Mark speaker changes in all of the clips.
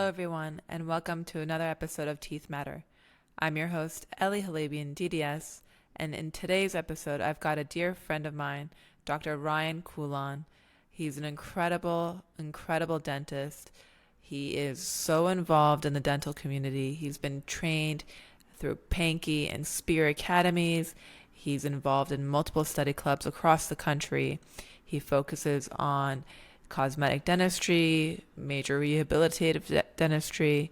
Speaker 1: everyone, and welcome to another episode of Teeth Matter. I'm your host, Ellie Halabian, DDS, and in today's episode, I've got a dear friend of mine, Dr. Ryan Coulon. He's an incredible dentist. He is so involved in the dental community. He's been trained through Pankey and Spear academies. He's involved in multiple study clubs across the country. He focuses on cosmetic dentistry, major rehabilitative dentistry,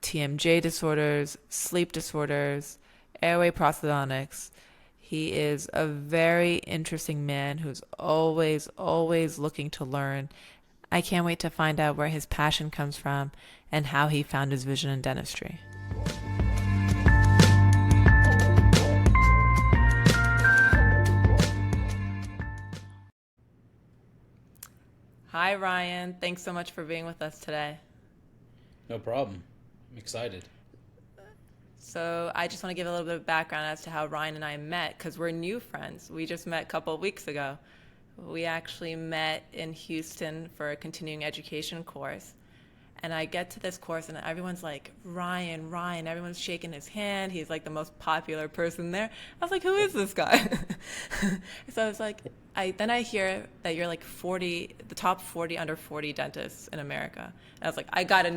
Speaker 1: TMJ disorders, sleep disorders, airway prosthodontics. He is a very interesting man who's always looking to learn. I can't wait to find out where his passion comes from and how he found his vision in dentistry. Hi, Ryan. Thanks so much for being with us today.
Speaker 2: No problem. I'm excited.
Speaker 1: So I just want to give a little bit of background as to how Ryan and I met, because we're new friends. We just met a couple of weeks ago. We actually met in Houston for a continuing education course. And I get to this course and everyone's like, Ryan, everyone's shaking his hand. He's like the most popular person there. I was like, who is this guy? So I was like, then I hear that you're like the top 40 under 40 dentists in America. And I was like, I gotta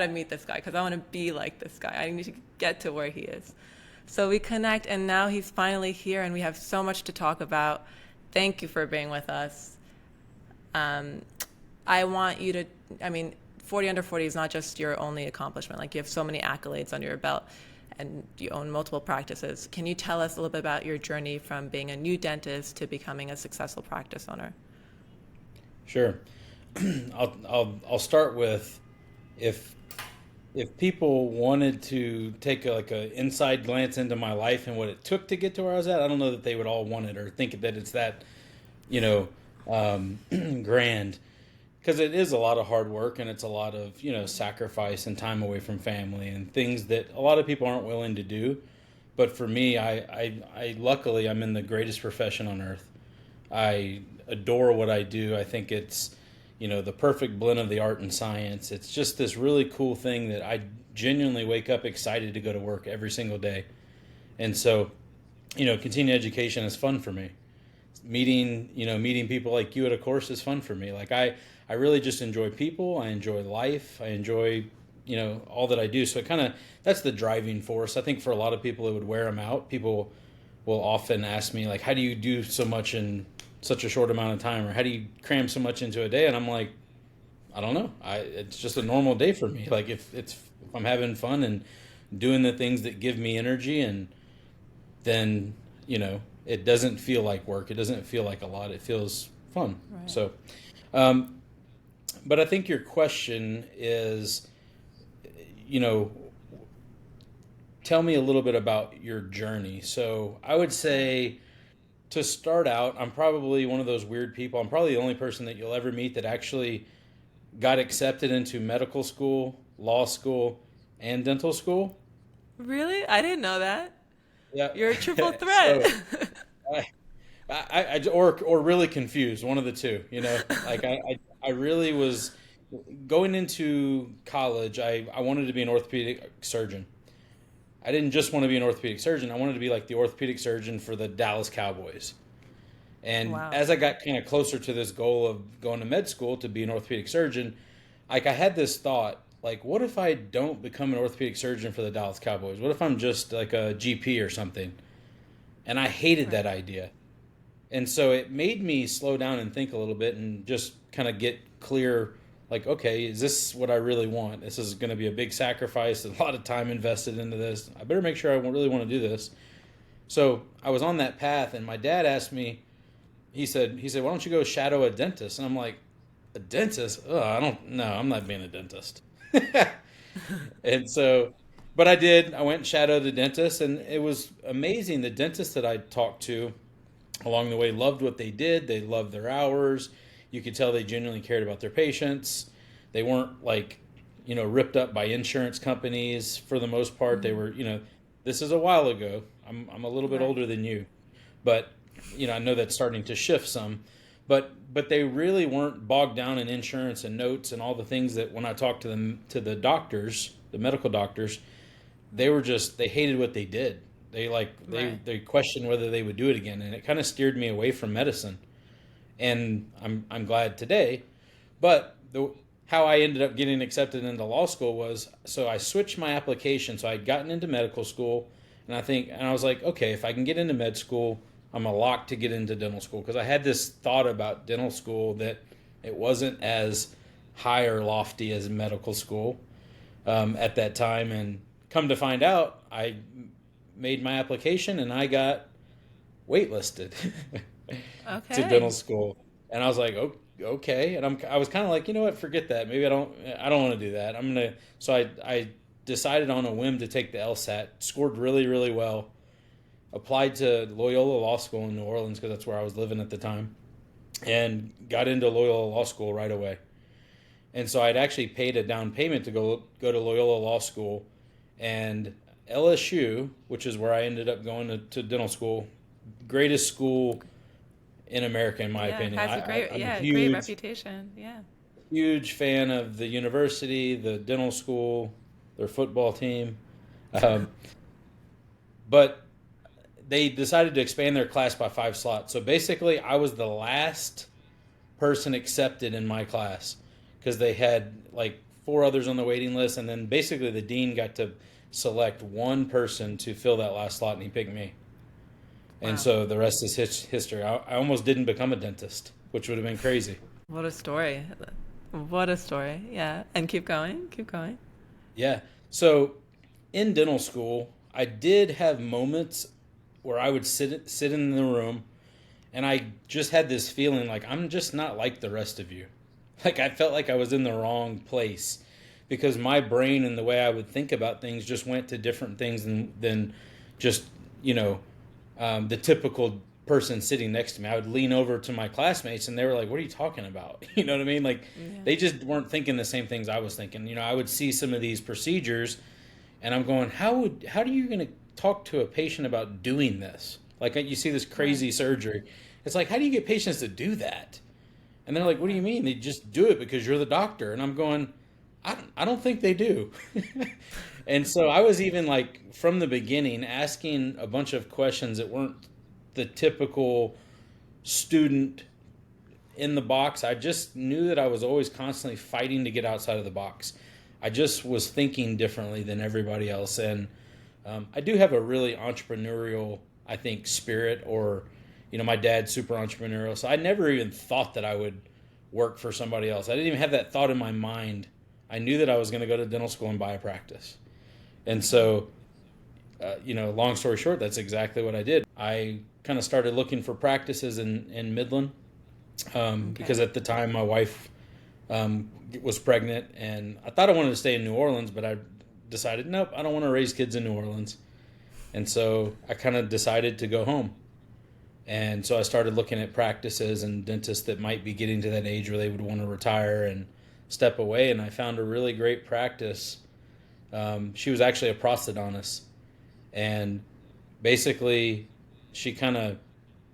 Speaker 1: meet this guy because I want to be like this guy. I need to get to where he is. So we connect and now he's finally here and we have so much to talk about. Thank you for being with us. I want you to, 40 under 40 is not just your only accomplishment. Like you have so many accolades under your belt and you own multiple practices. Can you tell us a little bit about your journey from being a new dentist to becoming a successful practice owner?
Speaker 2: Sure. I'll start with if people wanted to take a inside glance into my life and what it took to get to where I was at, I don't know that they would all want it or think that it's that, grand. Because it is a lot of hard work and it's a lot of, sacrifice and time away from family and things that a lot of people aren't willing to do. But for me, I luckily, I'm in the greatest profession on earth. I adore what I do. I think it's, the perfect blend of the art and science. It's just this really cool thing that I genuinely wake up excited to go to work every single day. And so, continuing education is fun for me. Meeting people like you at a course is fun for me. Like I really just enjoy people. I enjoy life. I enjoy, all that I do. So that's the driving force. I think for a lot of people, it would wear them out. People will often ask me like, how do you do so much in such a short amount of time? Or how do you cram so much into a day? And I'm like, I don't know. It's just a normal day for me. Like if I'm having fun and doing the things that give me energy and then, it doesn't feel like work. It doesn't feel like a lot. It feels fun. Right. So, but I think your question is, tell me a little bit about your journey. So I would say to start out, I'm probably one of those weird people. I'm probably the only person that you'll ever meet that actually got accepted into medical school, law school, and dental school.
Speaker 1: Really? I didn't know that.
Speaker 2: Yeah.
Speaker 1: You're a triple threat.
Speaker 2: So, or really confused, one of the two, like I really was going into college. I wanted to be an orthopedic surgeon. I didn't just want to be an orthopedic surgeon. I wanted to be like the orthopedic surgeon for the Dallas Cowboys. And
Speaker 1: Wow.
Speaker 2: As I got kind of closer to this goal of going to med school to be an orthopedic surgeon, like I had this thought, like, what if I don't become an orthopedic surgeon for the Dallas Cowboys? What if I'm just like a GP or something? And I hated that idea. And so it made me slow down and think a little bit and just kind of get clear, like, okay, is this what I really want? This is going to be a big sacrifice, a lot of time invested into this. I better make sure I really want to do this. So I was on that path, and my dad asked me, he said, why don't you go shadow a dentist? And I'm like, a dentist? I'm not being a dentist. And so, but I did. I went and shadowed a dentist, and it was amazing. The dentists that I talked to along the way loved what they did. They loved their hours. You could tell they genuinely cared about their patients. They weren't like, ripped up by insurance companies for the most part. They were, this is a while ago. I'm a little bit older than you, but I know that's starting to shift some. but they really weren't bogged down in insurance and notes and all the things that when I talked to them, to the doctors, the medical doctors, they were just, they hated what they did.
Speaker 1: Right.
Speaker 2: They questioned whether they would do it again, and it kind of steered me away from medicine. And I'm glad today. But how I ended up getting accepted into law school was, so I switched my application. So I'd gotten into medical school, and I was like, okay, if I can get into med school, I'm a lock to get into dental school, because I had this thought about dental school that it wasn't as high or lofty as medical school at that time. And come to find out, I made my application and I got waitlisted to dental
Speaker 1: Okay.
Speaker 2: school. And I was like, oh, okay. And I was kind of like, you know what, forget that. Maybe I don't want to do that. So I decided on a whim to take the LSAT, scored really, really well, applied to Loyola Law School in New Orleans because that's where I was living at the time, and got into Loyola Law School right away. And so I'd actually paid a down payment to go to Loyola Law School, and LSU, which is where I ended up going to dental school, greatest school in America in my
Speaker 1: Yeah,
Speaker 2: opinion.
Speaker 1: has a great,
Speaker 2: I'm a
Speaker 1: yeah, great
Speaker 2: huge
Speaker 1: reputation. Yeah.
Speaker 2: huge fan of the university, the dental school, their football team, um, but they decided to expand their class by 5 slots. So basically, I was the last person accepted in my class because they had like four others on the waiting list, and then basically the dean got to select one person to fill that last slot, and he picked me. And
Speaker 1: Wow.
Speaker 2: so the rest is history. I almost didn't become a dentist, which would have been crazy.
Speaker 1: What a story. What a story. Yeah. And keep going. Keep going.
Speaker 2: Yeah. So in dental school, I did have moments where I would sit in the room, and I just had this feeling like I'm just not like the rest of you. Like I felt like I was in the wrong place because my brain and the way I would think about things just went to different things than just, you know, the typical person sitting next to me. I would lean over to my classmates and they were like, "What are you talking about?" You know what I mean? Like
Speaker 1: Yeah.
Speaker 2: they just weren't thinking the same things I was thinking. You know, I would see some of these procedures and I'm going, how do you going to talk to a patient about doing this? Like you see this
Speaker 1: Right.
Speaker 2: crazy surgery. It's like, how do you get patients to do that? And they're like, "What do you
Speaker 1: Right.
Speaker 2: mean? They just do it because you're the doctor." And I'm going, I don't think they do. And so I was even like from the beginning asking a bunch of questions that weren't the typical student in the box. I just knew that I was always constantly fighting to get outside of the box. I just was thinking differently than everybody else. And I do have a really entrepreneurial, I think, spirit, or, you know, my dad's super entrepreneurial. So I never even thought that I would work for somebody else. I didn't even have that thought in my mind. I knew that I was going to go to dental school and buy a practice. And so, you know, long story short, that's exactly what I did. I kind of started looking for practices in Midland because
Speaker 1: Okay.
Speaker 2: at the time my wife was pregnant, and I thought I wanted to stay in New Orleans, but I decided, nope, I don't want to raise kids in New Orleans. And so I kind of decided to go home. And so I started looking at practices and dentists that might be getting to that age where they would want to retire and step away. And I found a really great practice. She was actually a prosthodontist. And basically, she kind of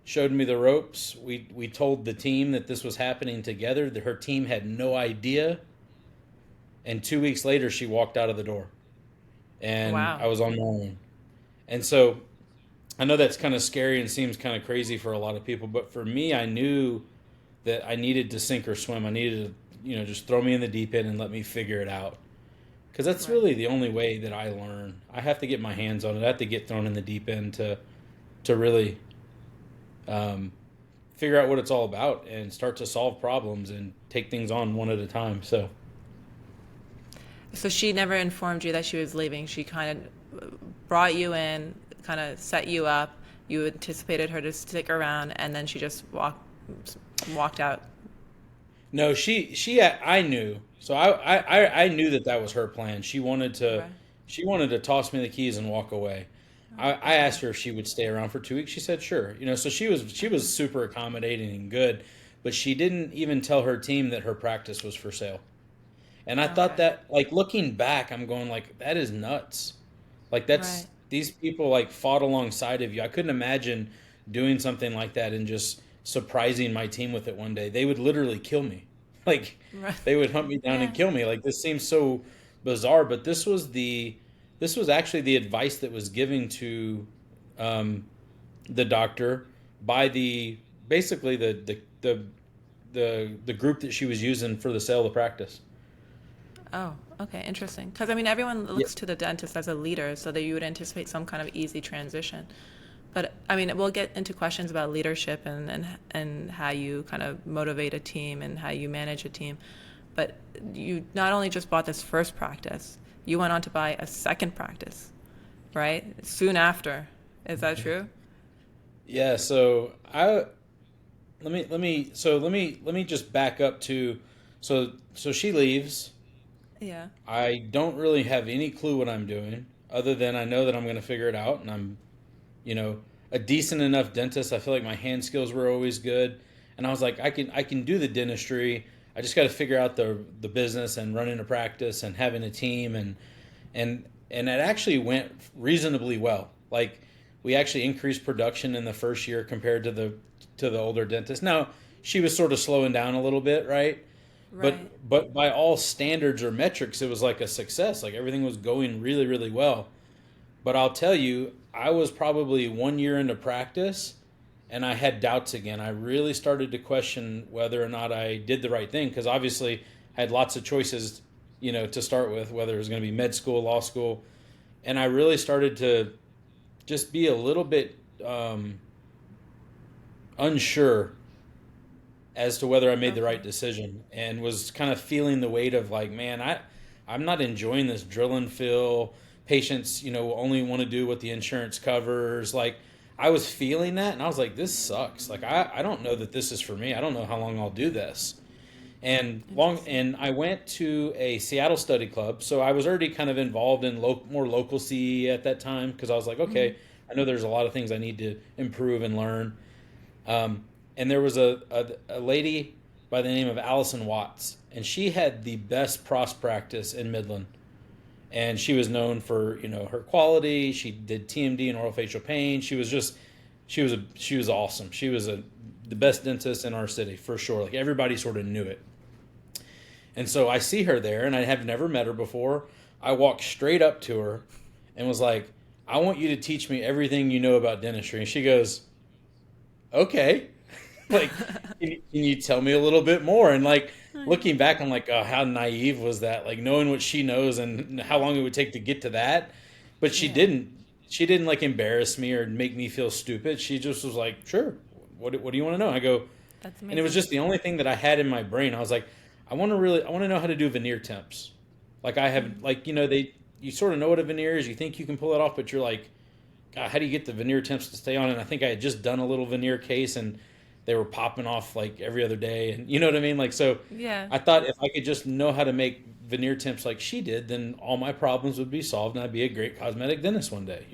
Speaker 2: showed me the ropes. We told the team that this was happening together. Her team had no idea. And 2 weeks later, she walked out of the door. And
Speaker 1: Wow.
Speaker 2: I was on my own. And so I know that's kind of scary and seems kind of crazy for a lot of people, but for me, I knew that I needed to sink or swim. I needed to, you know, just throw me in the deep end and let me figure it out. Because that's
Speaker 1: Right.
Speaker 2: really the only way that I learn. I have to get my hands on it. I have to get thrown in the deep end to really um, figure out what it's all about and start to solve problems and take things on one at a time. So
Speaker 1: So she never informed you that she was leaving. She kind of brought you in, kind of set you up. You anticipated her to stick around, and then she just walked out.
Speaker 2: no, I knew. So I knew that that was her plan.
Speaker 1: Okay.
Speaker 2: She wanted to toss me the keys and walk away. I
Speaker 1: Okay.
Speaker 2: asked her if she would stay around for 2 weeks. She said sure. You know, so she was super accommodating and good, but she didn't even tell her team that her practice was for sale. And I thought
Speaker 1: Okay.
Speaker 2: that, like, looking back, I'm going like, that is nuts. Like
Speaker 1: Right.
Speaker 2: these people like fought alongside of you. I couldn't imagine doing something like that and just surprising my team with it one day. They would literally kill me. Like
Speaker 1: Right.
Speaker 2: they would hunt me down and
Speaker 1: Yeah.
Speaker 2: kill me. Like this seems so bizarre, but this was actually the advice that was given to um, the doctor by the basically the group that she was using for the sale of the practice.
Speaker 1: Oh, okay, interesting. Because I mean, everyone
Speaker 2: Yeah.
Speaker 1: looks to the dentist as a leader, so that you would anticipate some kind of easy transition. But I mean, we'll get into questions about leadership and how you kind of motivate a team and how you manage a team. But you not only just bought this first practice, you went on to buy a second practice, right? Soon after. Is that true?
Speaker 2: Yeah, so I let me just back up to so she leaves.
Speaker 1: Yeah.
Speaker 2: I don't really have any clue what I'm doing other than I know that I'm going to figure it out and I'm, you know, a decent enough dentist. I feel like my hand skills were always good and I was like I can do the dentistry. I just got to figure out the business and running a practice and having a team and it actually went reasonably well. Like we actually increased production in the first year compared to the older dentist. Now, she was sort of slowing down a little bit, right?
Speaker 1: Right.
Speaker 2: But by all standards or metrics, it was like a success. Like everything was going really, really well. But I'll tell you, I was probably 1 year into practice and I had doubts again. I really started to question whether or not I did the right thing because obviously I had lots of choices, to start with, whether it was going to be med school, law school. And I really started to just be a little bit unsure as to whether I made the right
Speaker 1: Okay.
Speaker 2: decision and was kind of feeling the weight of like, man, I'm not enjoying this drill and fill. Patients, only want to do what the insurance covers. Like I was feeling that and I was like, this sucks. Like I don't know that this is for me. I don't know how long I'll do this.
Speaker 1: Interesting.
Speaker 2: And I went to a Seattle study club, so I was already kind of involved in more local CE at that time because I was like,
Speaker 1: Hmm.
Speaker 2: okay, I know there's a lot of things I need to improve and learn. Um, and there was a lady by the name of Allison Watts, and she had the best pros practice in Midland. And she was known for her quality. She did TMD and oral facial pain. She was awesome. She was the best dentist in our city for sure. Like everybody sort of knew it. And so I see her there, and I have never met her before. I walked straight up to her and was like, I want you to teach me everything you know about dentistry. And she goes, okay. Like, can you tell me a little bit more? And like, looking back, I'm like, oh, how naive was that? Like, knowing what she knows and how long it would take to get to that. But she
Speaker 1: Yeah.
Speaker 2: didn't. She didn't like embarrass me or make me feel stupid. She just was like, sure. What do you want to know? I go,
Speaker 1: That's
Speaker 2: and it was
Speaker 1: amazing.
Speaker 2: just the only thing that I had in my brain. I was like, I want to know how to do veneer temps. Like I have,
Speaker 1: Mm.
Speaker 2: like you sort of know what a veneer is. You think you can pull it off, but you're like, God, how do you get the veneer temps to stay on? And I think I had just done a little veneer case, and they were popping off like every other day, and you know what I mean. Like so,
Speaker 1: Yeah.
Speaker 2: I thought if I could just know how to make veneer temps like she did, then all my problems would be solved, and I'd be a great cosmetic dentist one day.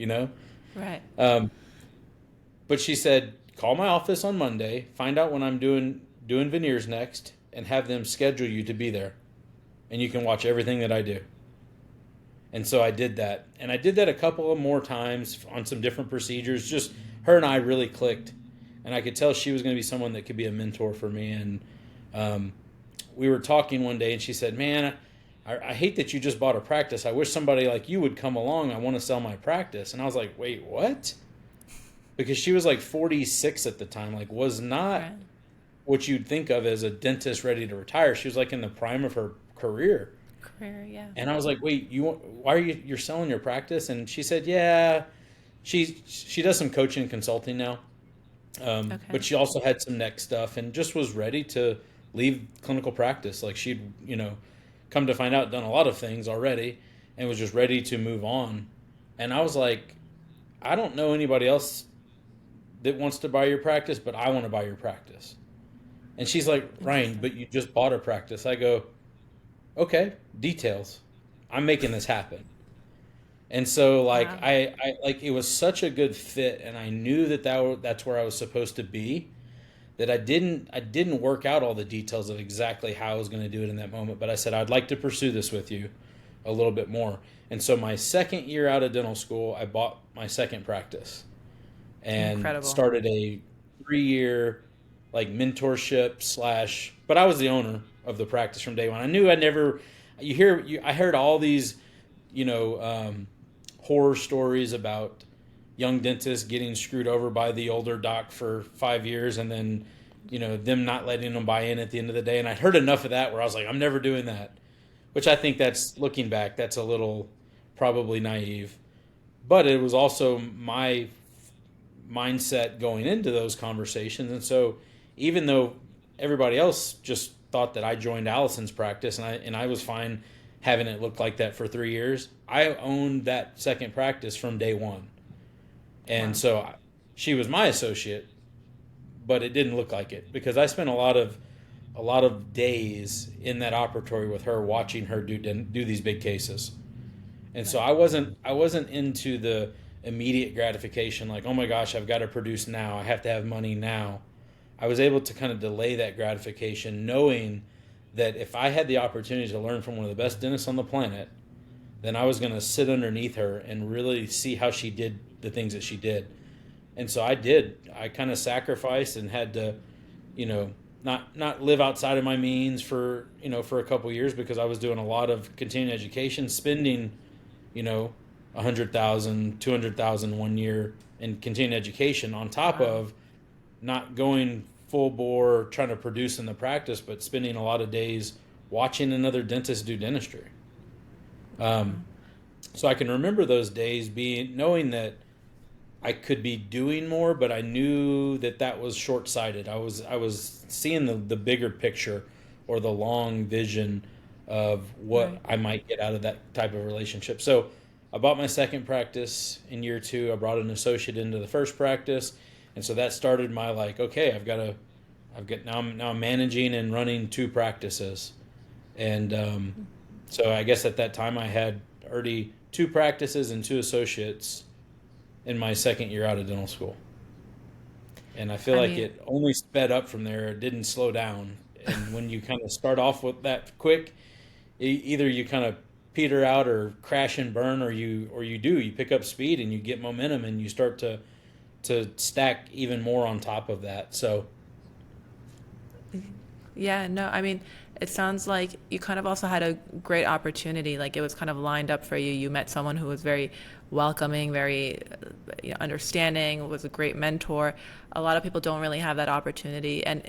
Speaker 1: Right.
Speaker 2: Um, but she said, call my office on Monday, find out when I'm doing veneers next, and have them schedule you to be there, and you can watch everything that I do. And so I did that, and I did that a couple of more times on some different procedures. Just her and I really clicked, and I could tell she was going to be someone that could be a mentor for me. And um, we were talking one day, and she said, "Man, I hate that you just bought a practice. I wish somebody like you would come along. I want to sell my practice." And I was like, "Wait, what?" Because she was like 46 at the time, like was not
Speaker 1: Right.
Speaker 2: what you'd think of as a dentist ready to retire. She was like in the prime of her career.
Speaker 1: Career. Yeah.
Speaker 2: And I was like, "Wait, why are you're selling your practice?" And she said, "Yeah, she does some coaching and consulting now,
Speaker 1: Okay.
Speaker 2: but she also had some neck stuff and just was ready to leave clinical practice. Like she'd come to find out done a lot of things already and was just ready to move on." And I was like, "I don't know anybody else that wants to buy your practice, but I want to buy your practice." And she's like, "Ryan,
Speaker 1: Interesting.
Speaker 2: but you just bought a practice." I go, "Okay, details. I'm making this happen." And so like
Speaker 1: Wow.
Speaker 2: I like it was such a good fit and I knew that's where I was supposed to be that I didn't work out all the details of exactly how I was going to do it in that moment, but I said I'd like to pursue this with you a little bit more. And so my second year out of dental school, I bought my second practice and
Speaker 1: Incredible.
Speaker 2: started a 3 year. like mentorship slash, but I was the owner of the practice from day one. I knew I heard all these, horror stories about young dentists getting screwed over by the older doc for 5 years and then, them not letting them buy in at the end of the day. And I'd heard enough of that where I was like, I'm never doing that, which I think that's, looking back, that's a little probably naive. But it was also my mindset going into those conversations. And so even though everybody else just thought that I joined Allison's practice and I was fine having it look like that for 3 years, I owned that second practice from day one. And
Speaker 1: Wow.
Speaker 2: so she was my associate, but it didn't look like it because I spent a lot of days in that operatory with her, watching her do these big cases. And so I wasn't into the immediate gratification, like, oh my gosh, I've got to produce now, I have to have money now. I was able to kind of delay that gratification, knowing that if I had the opportunity to learn from one of the best dentists on the planet, then I was going to sit underneath her and really see how she did the things that she did. And so I did. I kind of sacrificed and had to, not live outside of my means for a couple years because I was doing a lot of continuing education, spending, 100,000, 200,000 1 year in continuing education on top
Speaker 1: Wow.
Speaker 2: of not going full bore trying to produce in the practice, but spending a lot of days watching another dentist do dentistry. So I can remember those days knowing that I could be doing more, but I knew that was short-sighted. I was seeing the bigger picture or the long vision of what
Speaker 1: Right.
Speaker 2: I might get out of that type of relationship. So I bought my second practice in year 2. I brought an associate into the first practice, and so that started my okay, now I'm managing and running 2 practices, and so I guess at that time I had already 2 practices and 2 associates in my second year out of dental school. And I feel
Speaker 1: I
Speaker 2: like
Speaker 1: mean,
Speaker 2: it only sped up from there. It didn't slow down. And when you kind of start off with that quick, either you kind of peter out or crash and burn, or you pick up speed and you get momentum and you start to stack even more on top of that. So
Speaker 1: yeah, no, I mean, it sounds like you kind of also had a great opportunity. Like it was kind of lined up for you. You met someone who was very welcoming, very understanding, was a great mentor. A lot of people don't really have that opportunity. And,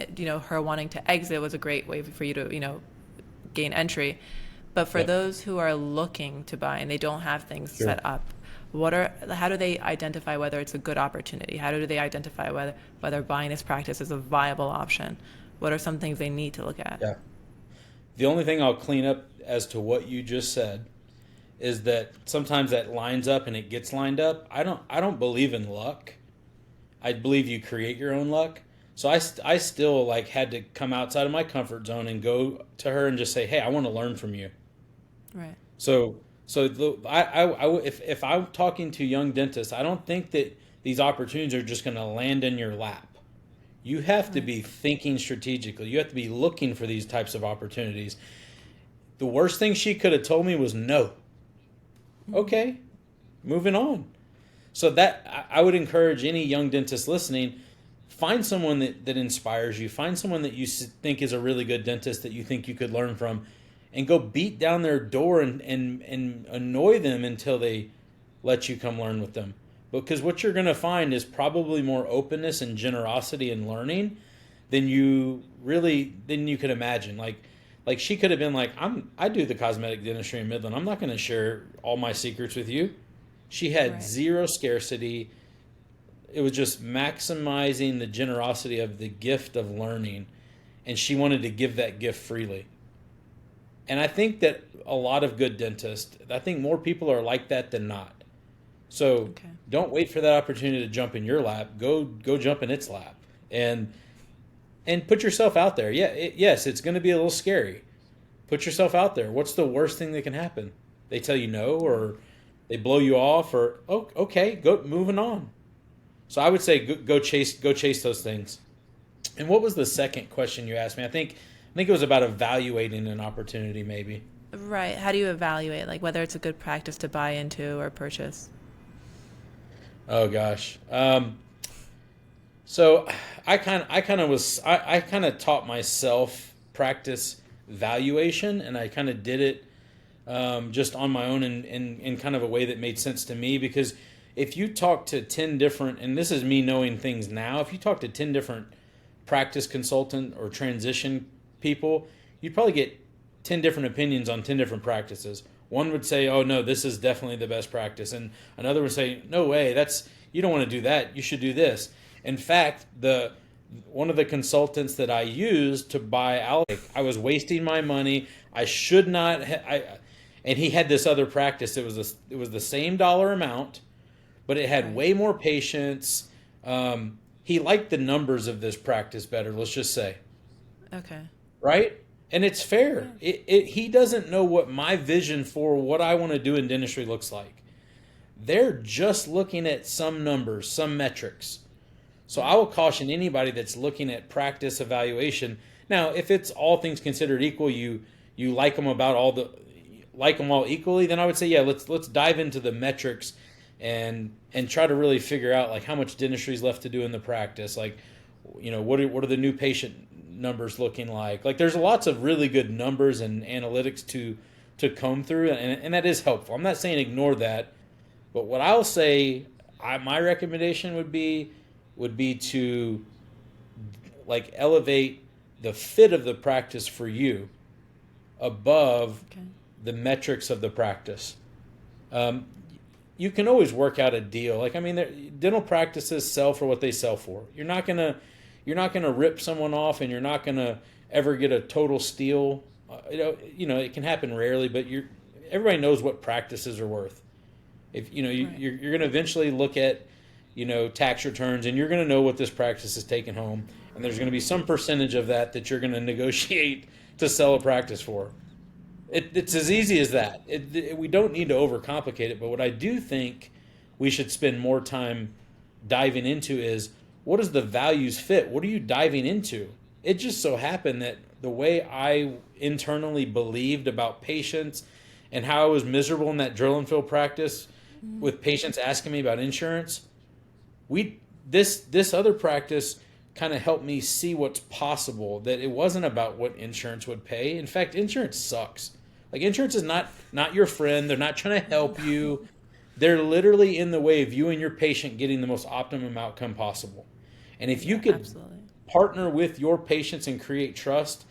Speaker 1: her wanting to exit was a great way for you to, gain entry. But for
Speaker 2: yep,
Speaker 1: those who are looking to buy and they don't have things
Speaker 2: sure.
Speaker 1: set up, how do they identify whether it's a good opportunity? How do they identify whether buying this practice is a viable option? What are some things they need to look at?
Speaker 2: Yeah. The only thing I'll clean up as to what you just said is that sometimes that lines up and it gets lined up. I don't believe in luck. I believe you create your own luck. So I still had to come outside of my comfort zone and go to her and just say, "Hey, I want to learn from you."
Speaker 1: Right.
Speaker 2: If I'm talking to young dentists, I don't think that these opportunities are just going to land in your lap. You have to
Speaker 1: Right.
Speaker 2: be thinking strategically. You have to be looking for these types of opportunities. The worst thing she could have told me was no. Okay, moving on. So that I would encourage any young dentist listening, find someone that inspires you. Find someone that you think is a really good dentist that you think you could learn from, and go beat down their door and annoy them until they let you come learn with them. Because what you're going to find is probably more openness and generosity and learning than you could imagine. Like she could have been like, I do the cosmetic dentistry in Midland. I'm not going to share all my secrets with you. She had
Speaker 1: Right.
Speaker 2: zero scarcity. It was just maximizing the generosity of the gift of learning, and she wanted to give that gift freely. And I think that a lot of good dentists, I think more people are like that than not. So
Speaker 1: Okay.
Speaker 2: don't wait for that opportunity to jump in your lap. Go jump in its lap, and put yourself out there. Yeah, yes, it's going to be a little scary. Put yourself out there. What's the worst thing that can happen? They tell you no, or they blow you off, or oh, okay, go moving on. So I would say go chase those things. And what was the second question you asked me? I think it was about evaluating an opportunity, maybe.
Speaker 1: Right. How do you evaluate like whether it's a good practice to buy into or purchase?
Speaker 2: Oh gosh. So I kind of taught myself practice valuation, and I kind of did it just on my own in kind of a way that made sense to me. Because if you talk to 10 different, and this is me knowing things now, if you talk to 10 different practice consultant or transition people, you'd probably get 10 different opinions on 10 different practices. One would say, oh no, this is definitely the best practice. And another would say, no way, you don't want to do that. You should do this. In fact, one of the consultants that I used to buy out, I was wasting my money. I should not. And he had this other practice. It was the same dollar amount, but it had way more patients. He liked the numbers of this practice better. Let's just say,
Speaker 1: Okay.
Speaker 2: right? And it's fair. He doesn't know what my vision for what I want to do in dentistry looks like. They're just looking at some numbers, some metrics. So I will caution anybody that's looking at practice evaluation. Now, if it's all things considered equal, you like them like them all equally, then I would say, yeah, let's dive into the metrics and try to really figure out like how much dentistry is left to do in the practice. Like, what are the new patient numbers looking like? Like, there's lots of really good numbers and analytics to comb through, and that is helpful. I'm not saying ignore that, but what I'll say, my recommendation would be to like elevate the fit of the practice for you above the metrics of the practice. You can always work out a deal. Like, I mean, dental practices sell for what they sell for. You're not gonna rip someone off, and you're not gonna ever get a total steal. It can happen rarely, but everybody knows what practices are worth. If you're going to eventually look at tax returns, and you're going to know what this practice is taking home, and there's going to be some percentage of that you're going to negotiate to sell a practice for. It's as easy as that. We don't need to overcomplicate it, but what I do think we should spend more time diving into is, what does the values fit? What are you diving into? It just so happened that the way I internally believed about patients and how I was miserable in that drill and fill practice with patients asking me about insurance, this other practice kind of helped me see what's possible, that it wasn't about what insurance would pay. In fact, insurance sucks. Like, insurance is not your friend. They're not trying to help you. They're literally in the way of you and your patient getting the most optimum outcome possible. And if you could partner with your patients and create trust,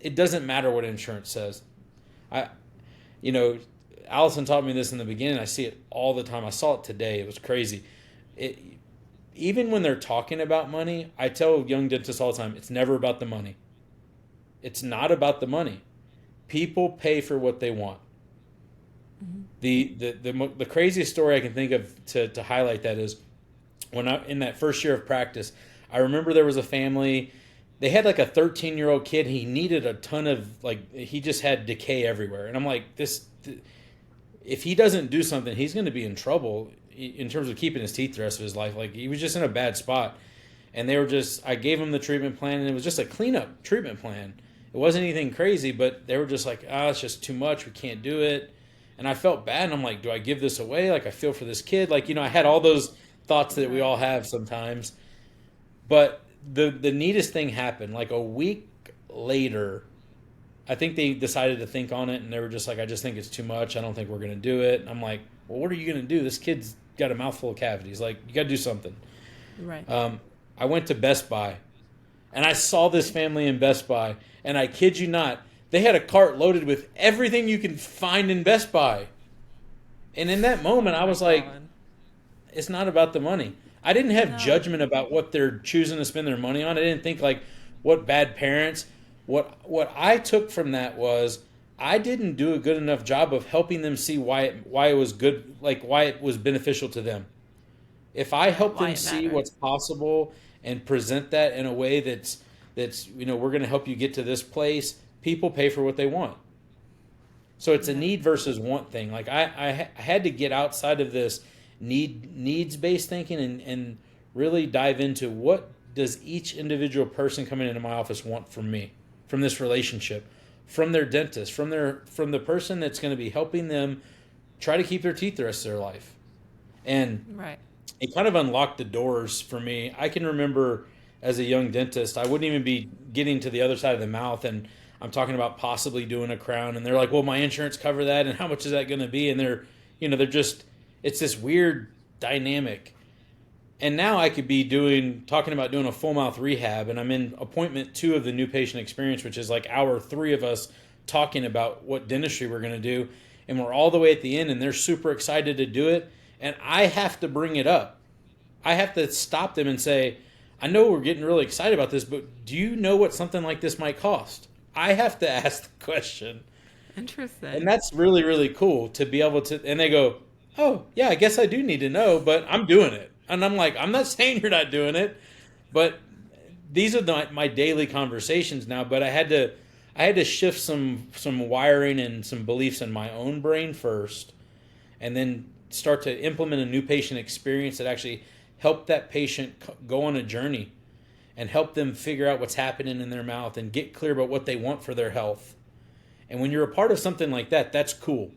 Speaker 2: it doesn't matter what insurance says. Allison taught me this in the beginning. I see it all the time. I saw it today. It was crazy. Even when they're talking about money, I tell young dentists all the time, it's never about the money. It's not about the money. People pay for what they want. Mm-hmm. The craziest story I can think of to highlight that is, when in that first year of practice, I remember there was a family. They had like a 13-year-old kid. He needed a ton of, he just had decay everywhere. And I'm like, if he doesn't do something, he's going to be in trouble in terms of keeping his teeth the rest of his life. Like, he was just in a bad spot. And I gave him the treatment plan, and it was just a cleanup treatment plan. It wasn't anything crazy, but they were just like, it's just too much. We can't do it. And I felt bad, and I'm like, do I give this away? Like, I feel for this kid. Like, I had all those thoughts that we all have sometimes. But the neatest thing happened. Like, a week later, I think they decided to think on it, and they were just like, I just think it's too much. I don't think we're going to do it. And I'm like, well, what are you going to do? This kid's got a mouthful of cavities. Like, you got to do something.
Speaker 1: Right.
Speaker 2: I went to Best Buy, and I saw this family in Best Buy, and I kid you not, they had a cart loaded with everything you can find in Best Buy. And in that moment, I was like, it's not about the money. I didn't have judgment about what they're choosing to spend their money on. I didn't think like, what bad parents. What I took from that was, I didn't do a good enough job of helping them see why it was good, like why it was beneficial to them. If I help them see what's possible and present that in a way that's we're going to help you get to this place, people pay for what they want. So it's a need versus want thing. Like, I had to get outside of this needs-based thinking and really dive into, what does each individual person coming into my office want from me, from this relationship, from their dentist, from the person that's going to be helping them try to keep their teeth the rest of their life. And it kind of unlocked the doors for me. I can remember as a young dentist, I wouldn't even be getting to the other side of the mouth, and I'm talking about possibly doing a crown, and they're like, "Well, my insurance cover that, and how much is that going to be?" And they're just, it's this weird dynamic. And now I could be talking about doing a full mouth rehab, and I'm in appointment 2 of the new patient experience, which is like hour 3 of us talking about what dentistry we're going to do, and we're all the way at the end, and they're super excited to do it, and I have to bring it up. I have to stop them and say, I know we're getting really excited about this, but do you know what something like this might cost? I have to ask the question. And
Speaker 1: Interesting.
Speaker 2: that's really, really cool to be able to. And they go, oh, yeah, I guess I do need to know, but I'm doing it. And I'm like, I'm not saying you're not doing it, but these are my daily conversations now. But I had to shift some wiring and some beliefs in my own brain first, and then start to implement a new patient experience that actually help that patient go on a journey and help them figure out what's happening in their mouth and get clear about what they want for their health. And when you're a part of something like that, that's cool.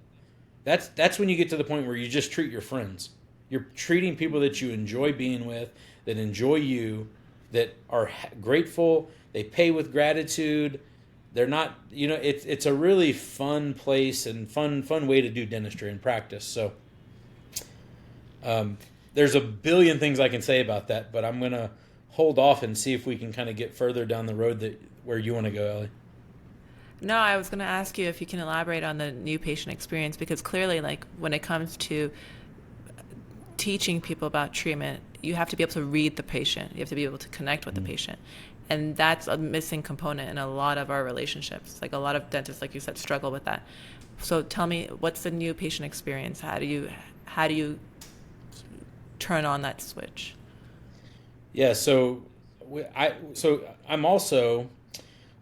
Speaker 2: That's when you get to the point where you just treat your friends. You're treating people that you enjoy being with, that enjoy you, that are grateful, they pay with gratitude. They're not, it's a really fun place and fun way to do dentistry and practice. So there's a billion things I can say about that, but I'm gonna hold off and see if we can kind of get further down the road that where you want to go, Ellie.
Speaker 1: No, I was going to ask you if you can elaborate on the new patient experience because clearly, like, when it comes to teaching people about treatment, you have to be able to read the patient. You have to be able to connect with the patient. And that's a missing component in a lot of our relationships. Like a lot of dentists, like you said, struggle with that. So tell me, what's the new patient experience? How do you turn on that switch?
Speaker 2: Yeah, so I'm also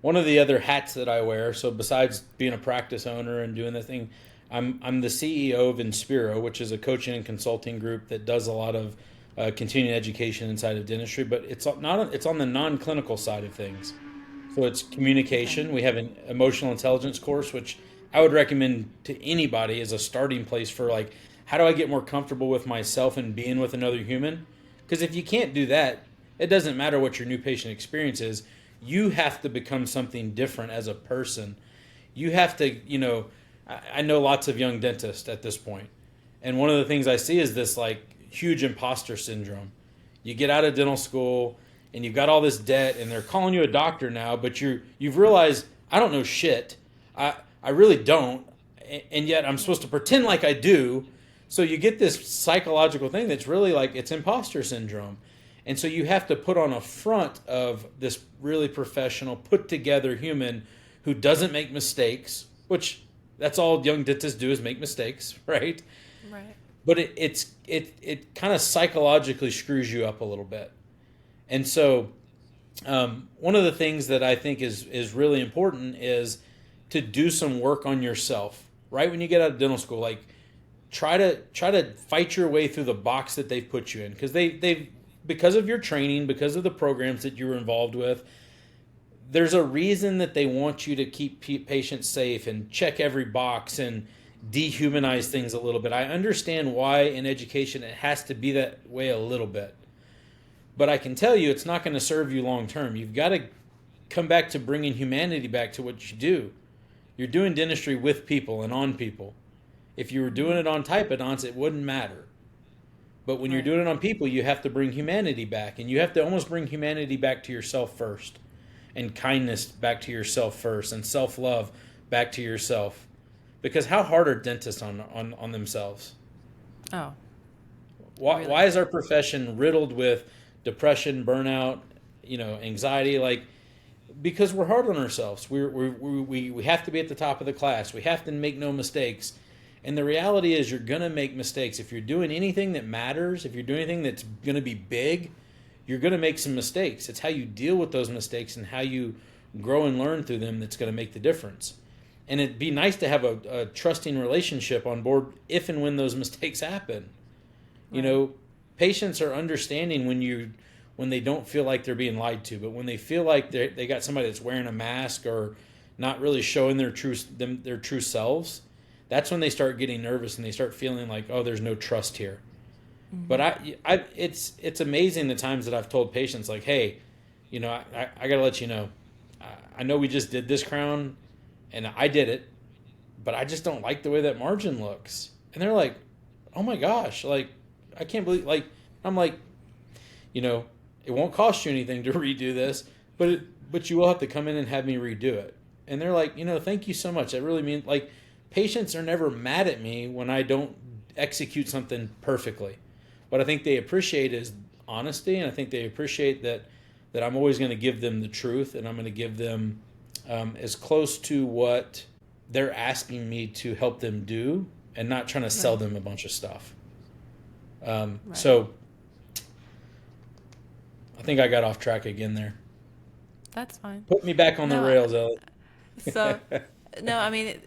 Speaker 2: one of the other hats that I wear. So besides being a practice owner and doing the thing, I'm the CEO of Inspero, which is a coaching and consulting group that does a lot of continuing education inside of dentistry. But it's on the non-clinical side of things. So it's
Speaker 1: Okay.
Speaker 2: communication. We have an emotional intelligence course, which I would recommend to anybody as a starting place for like, how do I get more comfortable with myself and being with another human? Because if you can't do that, it doesn't matter what your new patient experience is. You have to become something different as a person. You have to, I know lots of young dentists at this point, and one of the things I see is this like huge imposter syndrome. You get out of dental school and you've got all this debt, and they're calling you a doctor now, but you've realized I don't know shit. I really don't, and yet I'm supposed to pretend like I do. So you get this psychological thing that's really like it's imposter syndrome. And so you have to put on a front of this really professional, put together human who doesn't make mistakes, which that's all young dentists do is make mistakes, right?
Speaker 1: Right.
Speaker 2: But it kind of psychologically screws you up a little bit. And so one of the things that I think is really important is to do some work on yourself right when you get out of dental school. Like try to fight your way through the box that they've put you in because they've because of your training, because of the programs that you were involved with. There's a reason that they want you to keep patients safe and check every box and dehumanize things a little bit. I understand why in education it has to be that way a little bit. But I can tell you it's not going to serve you long term. You've got to come back to bringing humanity back to what you do. You're doing dentistry with people and on people. If you were doing it on typodonts, it wouldn't matter. But when you're
Speaker 1: Right.
Speaker 2: doing it on people, you have to bring humanity back. And you have to almost bring humanity back to yourself first, and kindness back to yourself first, and self love back to yourself. Because how hard are dentists on themselves?
Speaker 1: Oh,
Speaker 2: Why
Speaker 1: really?
Speaker 2: is our profession riddled with depression, burnout, anxiety? Like, because we're hard on ourselves. We have to be at the top of the class. We have to make no mistakes. And the reality is, you're going to make mistakes. If you're doing anything that matters, if you're doing anything that's going to be big, you're going to make some mistakes. It's how you deal with those mistakes and how you grow and learn through them that's going to make the difference. And it'd be nice to have a trusting relationship on board if and when those mistakes happen. You
Speaker 1: Right.
Speaker 2: know, patients are understanding when they don't feel like they're being lied to, but when they feel like they got somebody that's wearing a mask or not really showing their true selves, that's when they start getting nervous and they start feeling like, oh, there's no trust here. But it's amazing the times that I've told patients like, hey, I got to let you know, I know we just did this crown and I did it, but I just don't like the way that margin looks. And they're like, oh my gosh, like, I can't believe, like, I'm like, it won't cost you anything to redo this, but you will have to come in and have me redo it. And they're like, thank you so much. That really means, like, patients are never mad at me when I don't execute something perfectly. What I think they appreciate is honesty, and I think they appreciate that I'm always going to give them the truth, and I'm going to give them as close to what they're asking me to help them do, and not trying to sell them a bunch of stuff. So I think I got off track again there.
Speaker 1: That's fine.
Speaker 2: Put me back on the rails, Ellie.
Speaker 1: So, no, I mean,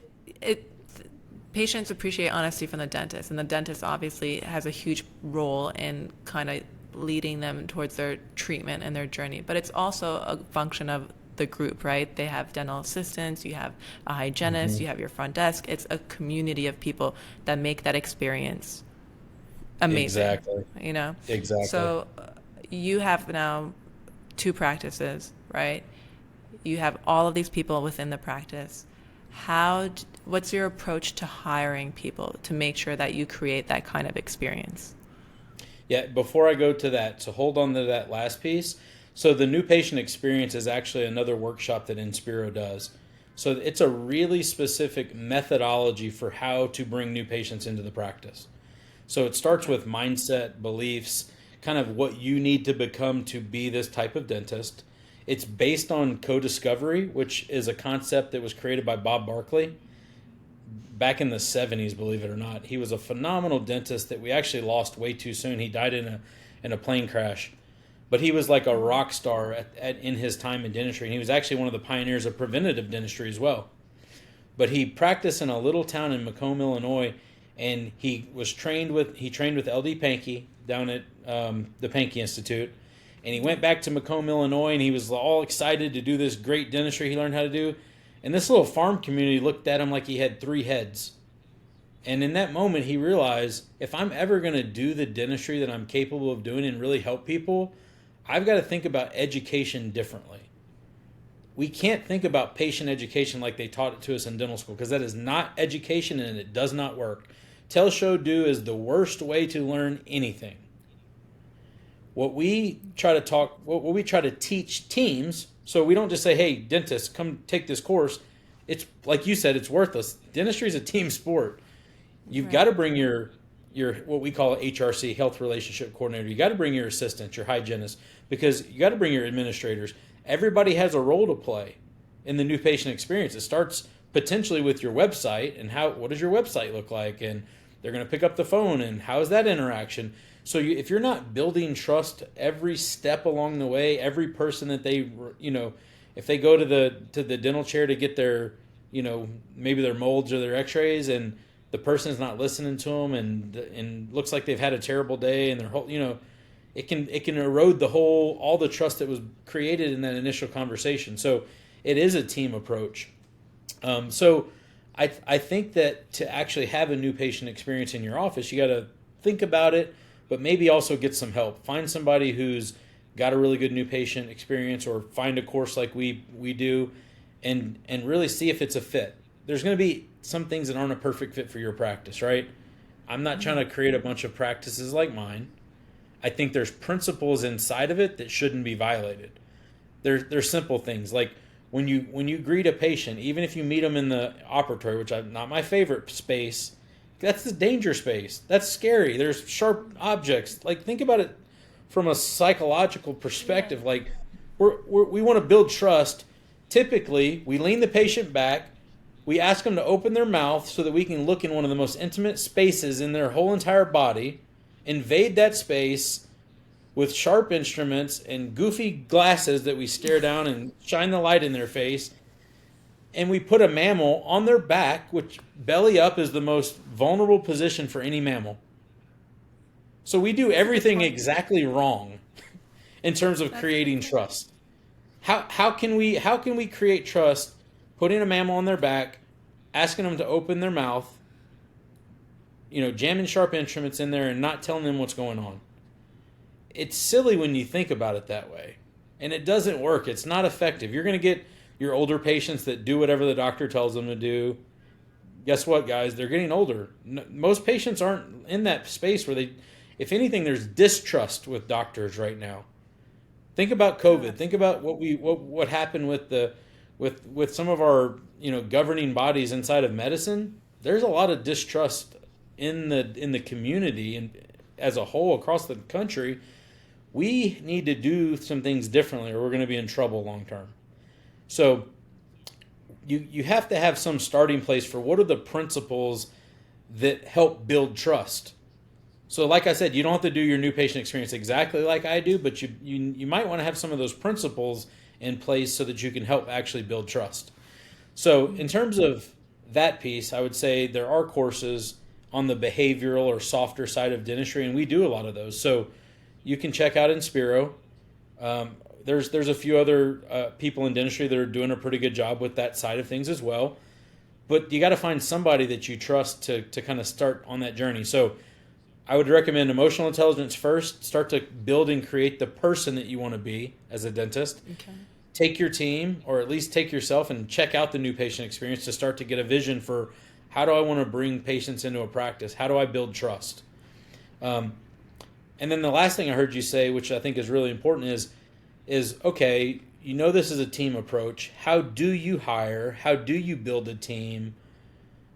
Speaker 1: patients appreciate honesty from the dentist, and the dentist obviously has a huge role in kind of leading them towards their treatment and their journey. But it's also a function of the group, right? They have dental assistants, you have a hygienist, you have your front desk. It's a community of people that make that experience amazing.
Speaker 2: Exactly. Exactly.
Speaker 1: So you have now 2 practices, right? You have all of these people within the practice. What's your approach to hiring people to make sure that you create that kind of experience?
Speaker 2: Yeah, before I go to that, so hold on to that last piece. So the new patient experience is actually another workshop that Inspero does. So it's a really specific methodology for how to bring new patients into the practice. So it starts with mindset, beliefs, kind of what you need to become to be this type of dentist. It's based on co-discovery, which is a concept that was created by Bob Barkley back in the 70s, believe it or not. He was a phenomenal dentist that we actually lost way too soon. He died in a plane crash. But he was like a rock star in his time in dentistry. And he was actually one of the pioneers of preventative dentistry as well. But he practiced in a little town in Macomb, Illinois, and he trained with LD Pankey down at the Pankey Institute. And he went back to Macomb, Illinois, and he was all excited to do this great dentistry he learned how to do. And this little farm community looked at him like he had 3 heads. And in that moment, he realized, if I'm ever going to do the dentistry that I'm capable of doing and really help people, I've got to think about education differently. We can't think about patient education like they taught it to us in dental school, because that is not education and it does not work. Tell, show, do is the worst way to learn anything. What we try to teach teams, so we don't just say, hey, dentists, come take this course. It's like you said, it's worthless. Dentistry is a team sport. You've got to bring your what we call HRC, health relationship coordinator. You got to bring your assistant, your hygienist, because you got to bring your administrators. Everybody has a role to play in the new patient experience. It starts potentially with your website and what does your website look like, and they're going to pick up the phone and how is that interaction. So if you're not building trust every step along the way, every person that they, if they go to the dental chair to get their, maybe their molds or their x-rays, and the person's not listening to them and looks like they've had a terrible day, and their whole, it can erode all the trust that was created in that initial conversation. So it is a team approach. So I think that to actually have a new patient experience in your office, you got to think about it, but maybe also get some help. Find somebody who's got a really good new patient experience, or find a course like we do, and really see if it's a fit. There's going to be some things that aren't a perfect fit for your practice, right? I'm not trying to create a bunch of practices like mine. I think there's principles inside of it that shouldn't be violated. There's simple things like when you greet a patient, even if you meet them in the operatory, which is not my favorite space, that's the danger space. That's scary. There's sharp objects. Like, think about it from a psychological perspective. Like, we want to build trust. Typically, we lean the patient back. We ask them to open their mouth so that we can look in one of the most intimate spaces in their whole entire body, invade that space with sharp instruments and goofy glasses that we stare down and shine the light in their face. And we put a mammal on their back, which belly up is the most vulnerable position for any mammal. So we do everything exactly wrong in terms of creating trust. How can we create trust putting a mammal on their back, asking them to open their mouth, jamming sharp instruments in there and not telling them what's going on. It's silly when you think about it that way. And it doesn't work. It's not effective. You're going to get your older patients that do whatever the doctor tells them to do. Guess what, guys? They're getting older. Most patients aren't in that space where if anything, there's distrust with doctors right now. Think about COVID. Think about what happened with some of our governing bodies inside of medicine. There's a lot of distrust in the community and as a whole across the country. We need to do some things differently, or we're going to be in trouble long term. So you have to have some starting place for what are the principles that help build trust. So like I said, you don't have to do your new patient experience exactly like I do, but you might want to have some of those principles in place so that you can help actually build trust. So in terms of that piece, I would say there are courses on the behavioral or softer side of dentistry, and we do a lot of those. So you can check out Inspero. There's a few other people in dentistry that are doing a pretty good job with that side of things as well. But you got to find somebody that you trust to kind of start on that journey. So I would recommend emotional intelligence first. Start to build and create the person that you want to be as a dentist. Okay. Take your team, or at least take yourself, and check out the new patient experience to start to get a vision for how do I want to bring patients into a practice? How do I build trust? And then the last thing I heard you say, which I think is really important, is okay, this is a team approach. How do you hire? How do you build a team?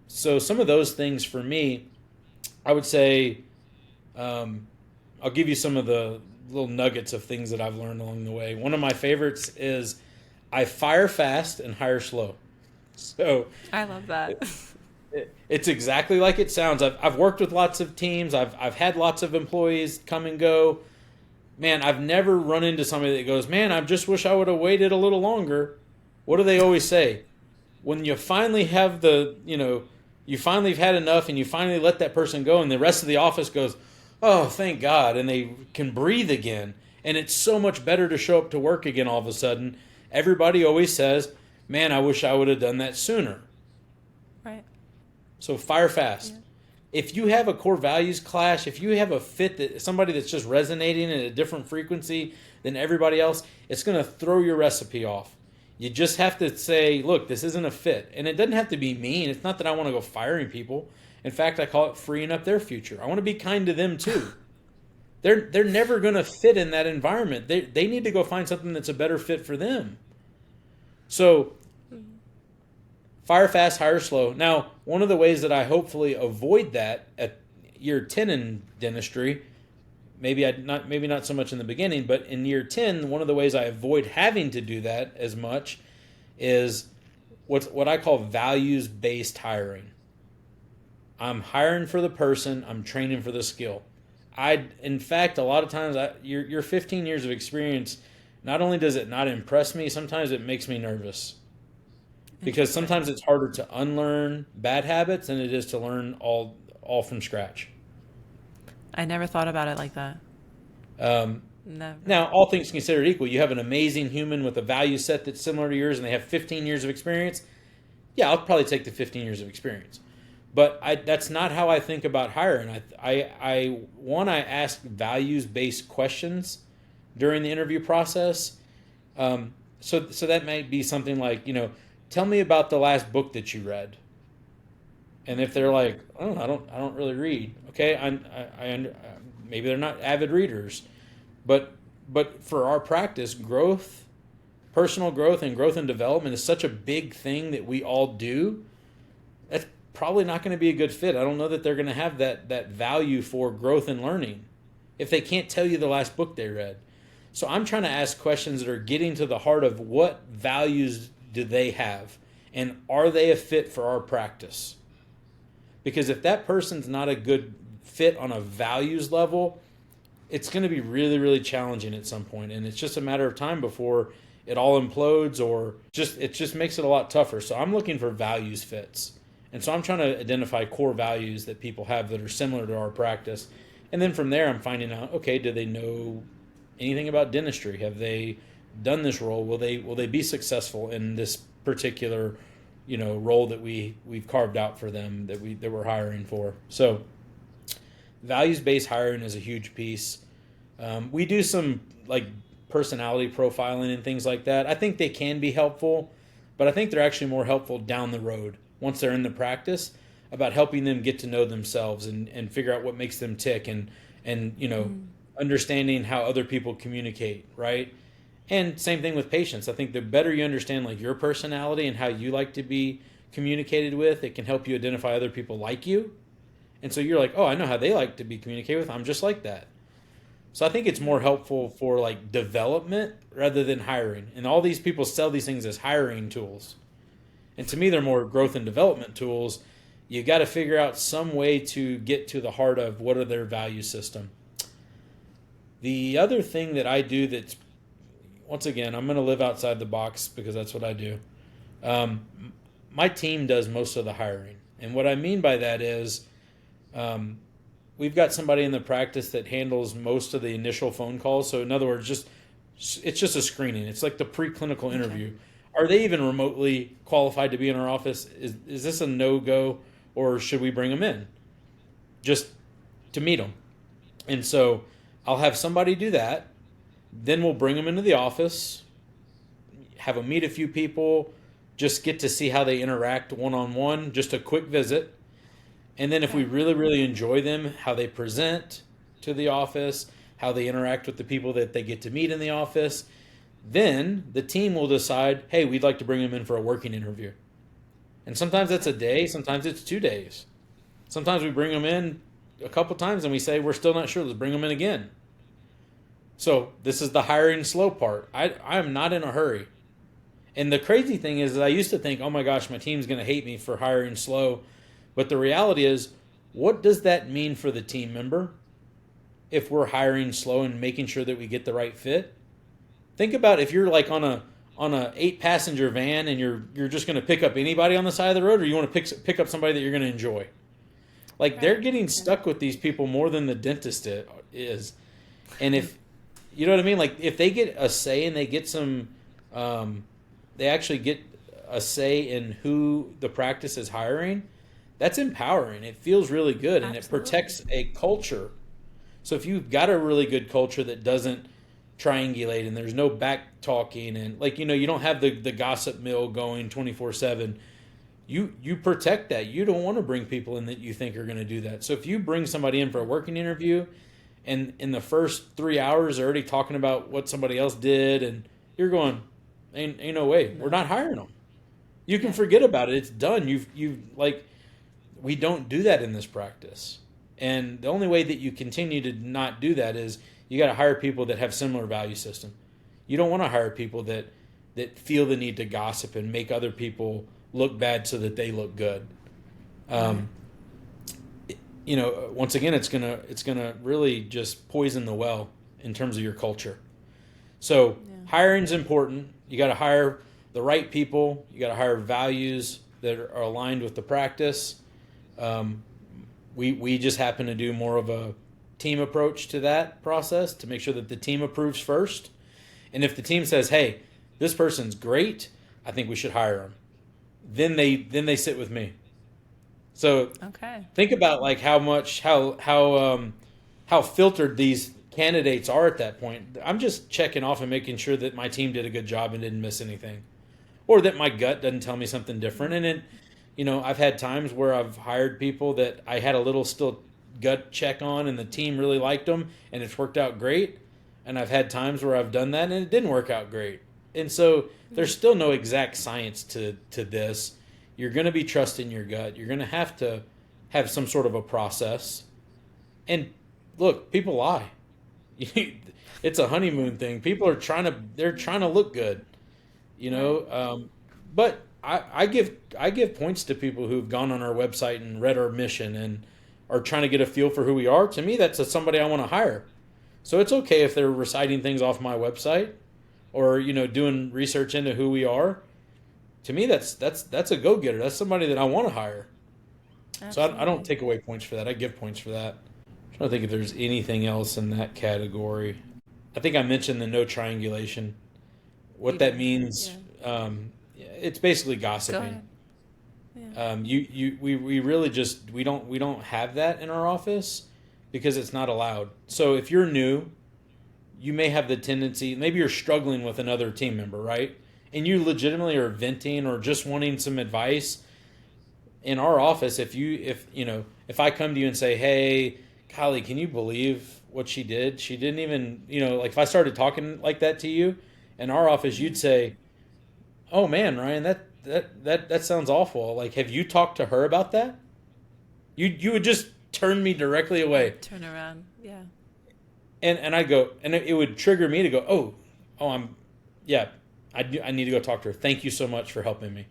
Speaker 2: So some of those things for me, I would say, I'll give you some of the little nuggets of things that I've learned along the way. One of my favorites is I fire fast and hire slow. So
Speaker 1: I love that.
Speaker 2: It's exactly like it sounds. I've worked with lots of teams. I've had lots of employees come and go. Man, I've never run into somebody that goes, man, I just wish I would have waited a little longer. What do they always say? When you finally have you finally have had enough and you finally let that person go and the rest of the office goes, oh, thank God, and they can breathe again. And it's so much better to show up to work again all of a sudden. Everybody always says, man, I wish I would have done that sooner.
Speaker 1: Right.
Speaker 2: So fire fast. Yeah. If you have a core values clash, if you have a fit that somebody that's just resonating at a different frequency than everybody else, it's going to throw your recipe off. You just have to say, look, this isn't a fit. And it doesn't have to be mean. It's not that I want to go firing people. In fact, I call it freeing up their future. I want to be kind to them too. They're never going to fit in that environment. They need to go find something that's a better fit for them. So fire fast, hire slow. Now, one of the ways that I hopefully avoid that at year 10 in dentistry, maybe not so much in the beginning, but in year 10, one of the ways I avoid having to do that as much is what I call values-based hiring. I'm hiring for the person, I'm training for the skill. In fact, a lot of times, your 15 years of experience, not only does it not impress me, sometimes it makes me nervous. Because sometimes it's harder to unlearn bad habits than it is to learn all from scratch.
Speaker 1: I never thought about it like that. Never.
Speaker 2: Now, all things considered equal, you have an amazing human with a value set that's similar to yours and they have 15 years of experience. Yeah, I'll probably take the 15 years of experience. But that's not how I think about hiring. I ask values-based questions during the interview process. So that might be something like, tell me about the last book that you read. And if they're like, oh, I don't really read. Okay, I maybe they're not avid readers, but for our practice, growth, personal growth, and growth and development is such a big thing that we all do. That's probably not going to be a good fit. I don't know that they're going to have that value for growth and learning if they can't tell you the last book they read. So I'm trying to ask questions that are getting to the heart of what values do they have, and are they a fit for our practice? Because if that person's not a good fit on a values level, it's going to be really, really challenging at some point, and it's just a matter of time before it all implodes, or it just makes it a lot tougher. So I'm looking for values fits. And so I'm trying to identify core values that people have that are similar to our practice. And then from there, I'm finding out, okay, do they know anything about dentistry? Have they done this role? Will they be successful in this particular, role that we've carved out for them that we're hiring for? So values-based hiring is a huge piece. We do some like personality profiling and things like that. I think they can be helpful, but I think they're actually more helpful down the road once they're in the practice about helping them get to know themselves and figure out what makes them tick and understanding how other people communicate, right? And same thing with patients. I think the better you understand like your personality and how you like to be communicated with, it can help you identify other people like you. And so you're like, oh, I know how they like to be communicated with. I'm just like that. So I think it's more helpful for like development rather than hiring. And all these people sell these things as hiring tools. And to me, they're more growth and development tools. You got to figure out some way to get to the heart of what are their value system. The other thing that I do that's, once again, I'm going to live outside the box because that's what I do. My team does most of the hiring. And what I mean by that is we've got somebody in the practice that handles most of the initial phone calls. So in other words, it's just a screening. It's like the preclinical interview. Are they even remotely qualified to be in our office? Is this a no-go, or should we bring them in just to meet them? And so I'll have somebody do that. Then we'll bring them into the office, have them meet a few people, just get to see how they interact one-on-one, just a quick visit. And then if we really, really enjoy them, how they present to the office, how they interact with the people that they get to meet in the office, then the team will decide, hey, we'd like to bring them in for a working interview. And sometimes that's a day, sometimes it's 2 days. Sometimes we bring them in a couple times and we say, we're still not sure, let's bring them in again. So this is the hiring slow part. I am not in a hurry. And the crazy thing is that I used to think, oh my gosh, my team's going to hate me for hiring slow. But the reality is, what does that mean for the team member if we're hiring slow and making sure that we get the right fit? Think about if you're like on a 8-passenger van and you're just going to pick up anybody on the side of the road, or you want to pick up somebody that you're going to enjoy. Like they're getting stuck with these people more than the dentist is. And if you know what I mean, like if they get a say and they get some, they actually get a say in who the practice is hiring. That's empowering. It feels really good, and it protects a culture. So if you've got a really good culture that doesn't triangulate and there's no back talking and like you don't have the gossip mill going 24/7, you protect that. You don't want to bring people in that you think are going to do that. So if you bring somebody in for a working interview and in the first 3 hours they're already talking about what somebody else did and you're going, ain't no way, we're not hiring them. You can forget about it. It's done. You've like, we don't do that in this practice. And the only way that you continue to not do that is you got to hire people that have similar value system. You don't want to hire people that feel the need to gossip and make other people look bad so that they look good. Once again, it's gonna really just poison the well in terms of your culture. So hiring's important. You got to hire the right people. You got to hire values that are aligned with the practice. We just happen to do more of a team approach to that process to make sure that the team approves first. And if the team says, hey, this person's great, I think we should hire them, then they sit with me. So think about like how filtered these candidates are at that point. I'm just checking off and making sure that my team did a good job and didn't miss anything, or that my gut doesn't tell me something different. And then, I've had times where I've hired people that I had a little still gut check on and the team really liked them and it's worked out great. And I've had times where I've done that and it didn't work out great. And so there's still no exact science to this. You're going to be trusting your gut. You're going to have some sort of a process. And look, people lie. It's a honeymoon thing. People are trying to look good, but I give points to people who've gone on our website and read our mission and are trying to get a feel for who we are. To me, that's somebody I want to hire. So it's okay if they're reciting things off my website or doing research into who we are. To me, that's a go-getter. That's somebody that I want to hire. Absolutely. So I don't take away points for that. I give points for that. I'm trying to think if there's anything else in that category. I think I mentioned the no triangulation. What that means, it's basically gossiping. We really just we don't have that in our office because it's not allowed. So if you're new, you may have the tendency, maybe you're struggling with another team member, right? And you legitimately are venting or just wanting some advice. In our office, if I come to you and say, "Hey, Kylie, can you believe what she did? She didn't even, like if I started talking like that to you in our office, you'd say, "Oh man, Ryan, that sounds awful. Like, have you talked to her about that?" You would just turn me directly away.
Speaker 1: Turn around, yeah.
Speaker 2: And I go, and it would trigger me to go, I need to go talk to her. Thank you so much for helping me.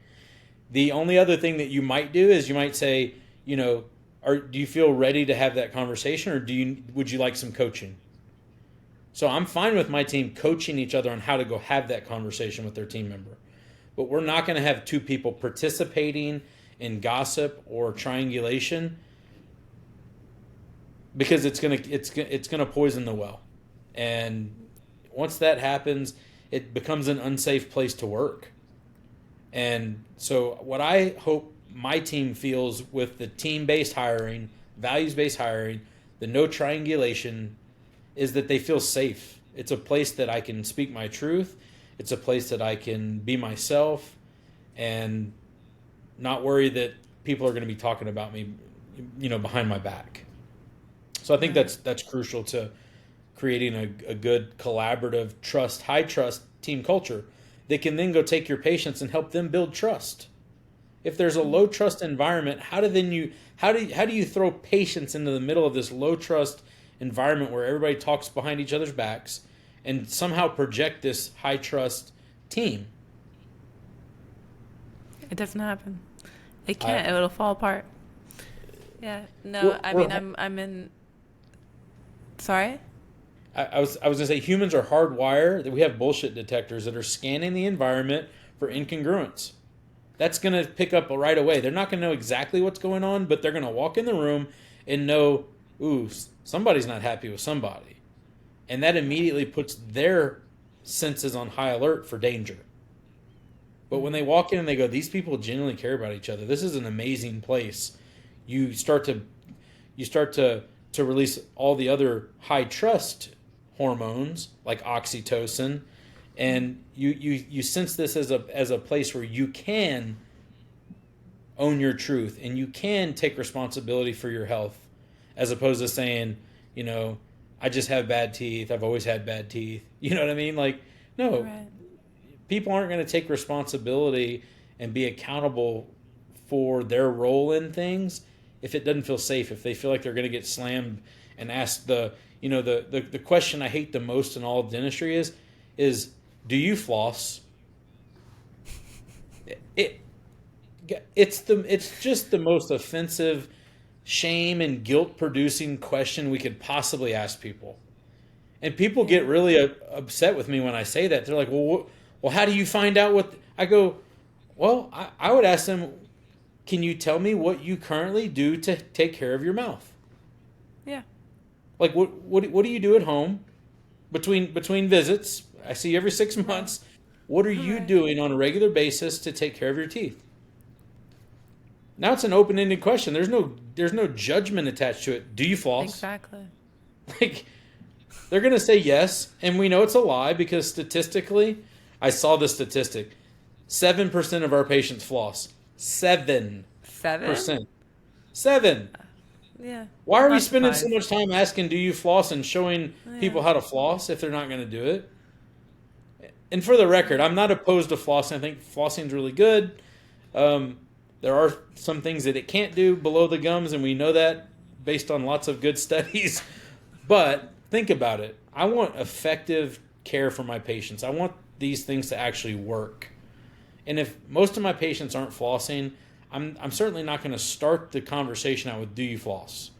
Speaker 2: The only other thing that you might do is you might say, do you feel ready to have that conversation, or would you like some coaching? So I'm fine with my team coaching each other on how to go have that conversation with their team member. But we're not going to have two people participating in gossip or triangulation, because it's gonna poison the well. And once that happens, it becomes an unsafe place to work. And so what I hope my team feels with the team-based hiring, values-based hiring, the no triangulation, is that they feel safe. It's a place that I can speak my truth. It's a place that I can be myself and not worry that people are going to be talking about me, behind my back. So I think that's crucial to creating a good collaborative, high trust team culture that can then go take your patients and help them build trust. If there's a low trust environment, how do you throw patients into the middle of this low trust environment where everybody talks behind each other's backs and somehow project this high trust team?
Speaker 1: It doesn't happen. It can't. It'll fall apart. Yeah. No. I'm in. Sorry.
Speaker 2: I was gonna say humans are hardwired. That we have bullshit detectors that are scanning the environment for incongruence. That's gonna pick up right away. They're not gonna know exactly what's going on, but they're gonna walk in the room and know, ooh, somebody's not happy with somebody, and that immediately puts their senses on high alert for danger. But when they walk in and they go, these people genuinely care about each other. This is an amazing place. You start to release all the other high trust hormones like oxytocin, and you sense this as a place where you can own your truth and you can take responsibility for your health, as opposed to saying, I just have bad teeth. I've always had bad teeth. You know what I mean? Like, no.
Speaker 1: Right.
Speaker 2: People aren't going to take responsibility and be accountable for their role in things if it doesn't feel safe, if they feel like they're going to get slammed and asked the question I hate the most in all of dentistry is do you floss? It's just the most offensive, shame and guilt producing question we could possibly ask people. And people get really upset with me when I say that. They're like, well, how do you find out what... I go, well, I would ask them, can you tell me what you currently do to take care of your mouth?
Speaker 1: Yeah.
Speaker 2: Like, what do you do at home between visits? I see you every 6 months. What are you doing on a regular basis to take care of your teeth? Now it's an open-ended question. There's no judgment attached to it. Do you floss?
Speaker 1: Exactly.
Speaker 2: Like, they're going to say yes, and we know it's a lie because statistically... I saw this statistic. 7% of our patients floss. 7%. 7.
Speaker 1: Yeah.
Speaker 2: Why are we spending so much time asking, do you floss, and showing people how to floss if they're not going to do it? And for the record, I'm not opposed to flossing. I think flossing is really good. There are some things that it can't do below the gums, and we know that based on lots of good studies. But think about it. I want effective care for my patients. I want these things to actually work. And if most of my patients aren't flossing, I'm certainly not going to start the conversation out with, do you floss?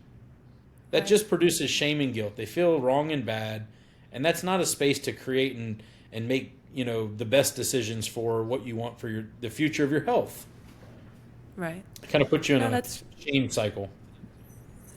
Speaker 2: That just produces shame and guilt. They feel wrong and bad, and that's not a space to create and make, the best decisions for what you want for the future of your health.
Speaker 1: Right.
Speaker 2: It kind of puts you in a shame cycle.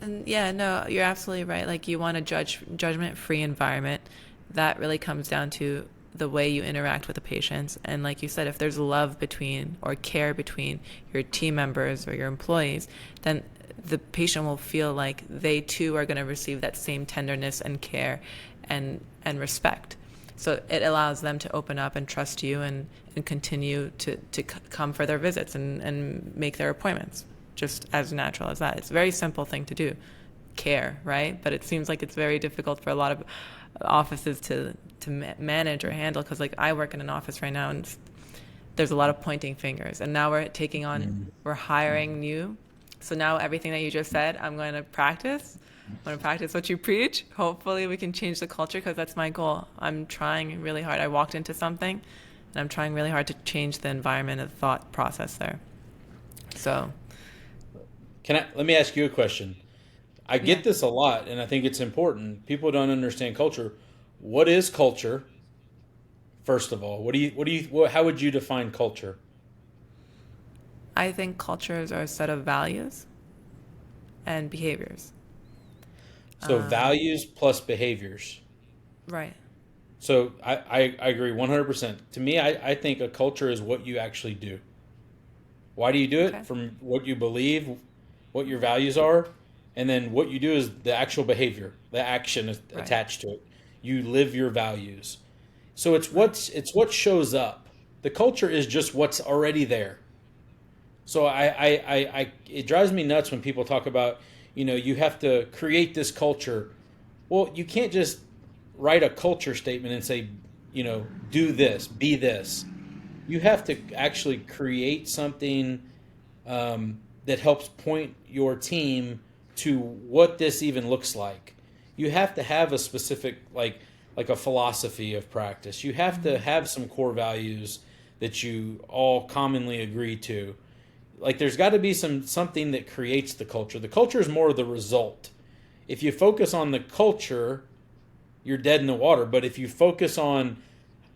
Speaker 1: And you're absolutely right. Like, you want a judgment-free environment. That really comes down to the way you interact with the patients. And like you said, if there's love between or care between your team members or your employees, then the patient will feel like they too are going to receive that same tenderness and care and respect. So it allows them to open up and trust you and continue to come for their visits and make their appointments, just as natural as that. It's a very simple thing to do, care, right? But it seems like it's very difficult for a lot of offices to manage or handle, because like I work in an office right now and there's a lot of pointing fingers, and now we're taking on, we're hiring new. So now everything that you just said, I'm going to practice. I'm going to practice what you preach. Hopefully we can change the culture, because that's my goal. I'm trying really hard. I walked into something and I'm trying really hard to change the environment and the thought process there. So
Speaker 2: let me ask you a question. I get this a lot, and I think it's important. People don't understand culture. What is culture? First of all, how would you define culture?
Speaker 1: I think cultures are a set of values and behaviors.
Speaker 2: So values plus behaviors.
Speaker 1: Right.
Speaker 2: So I agree 100%. To me, I think a culture is what you actually do. Why do you do it?
Speaker 1: Okay.
Speaker 2: From what you believe, what your values are, and then what you do is the actual behavior, the action is attached to it. You live your values. So it's what shows up. The culture is just what's already there. So it drives me nuts when people talk about, you have to create this culture. Well, you can't just write a culture statement and say, do this, be this. You have to actually create something that helps point your team to what this even looks like. You have to have a specific, like a philosophy of practice. You have to have some core values that you all commonly agree to. Like, there's got to be something that creates the culture. The culture is more of the result. If you focus on the culture, you're dead in the water. But if you focus on,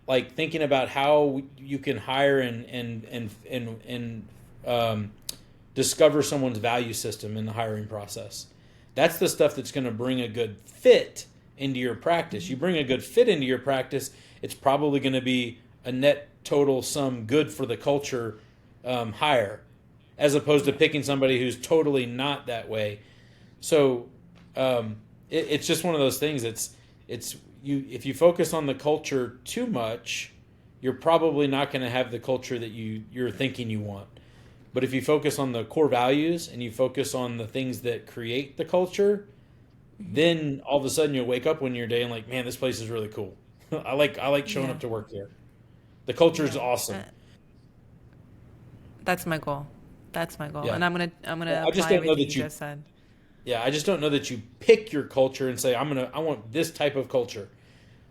Speaker 2: like, thinking about how you can hire and discover someone's value system in the hiring process, that's the stuff that's going to bring a good fit into your practice. You bring a good fit into your practice, it's probably going to be a net total sum good for the culture hire, as opposed to picking somebody who's totally not that way. So it's just one of those things. If you focus on the culture too much, you're probably not going to have the culture that you're thinking you want. But if you focus on the core values and you focus on the things that create the culture, then all of a sudden you'll wake up one your day and like, man, this place is really cool. I like showing up to work here. The culture is awesome.
Speaker 1: That's my goal.
Speaker 2: Yeah.
Speaker 1: And I'm gonna
Speaker 2: I just
Speaker 1: apply
Speaker 2: don't know
Speaker 1: everything
Speaker 2: that
Speaker 1: you just said.
Speaker 2: Yeah, I just don't know that you pick your culture and say I want this type of culture.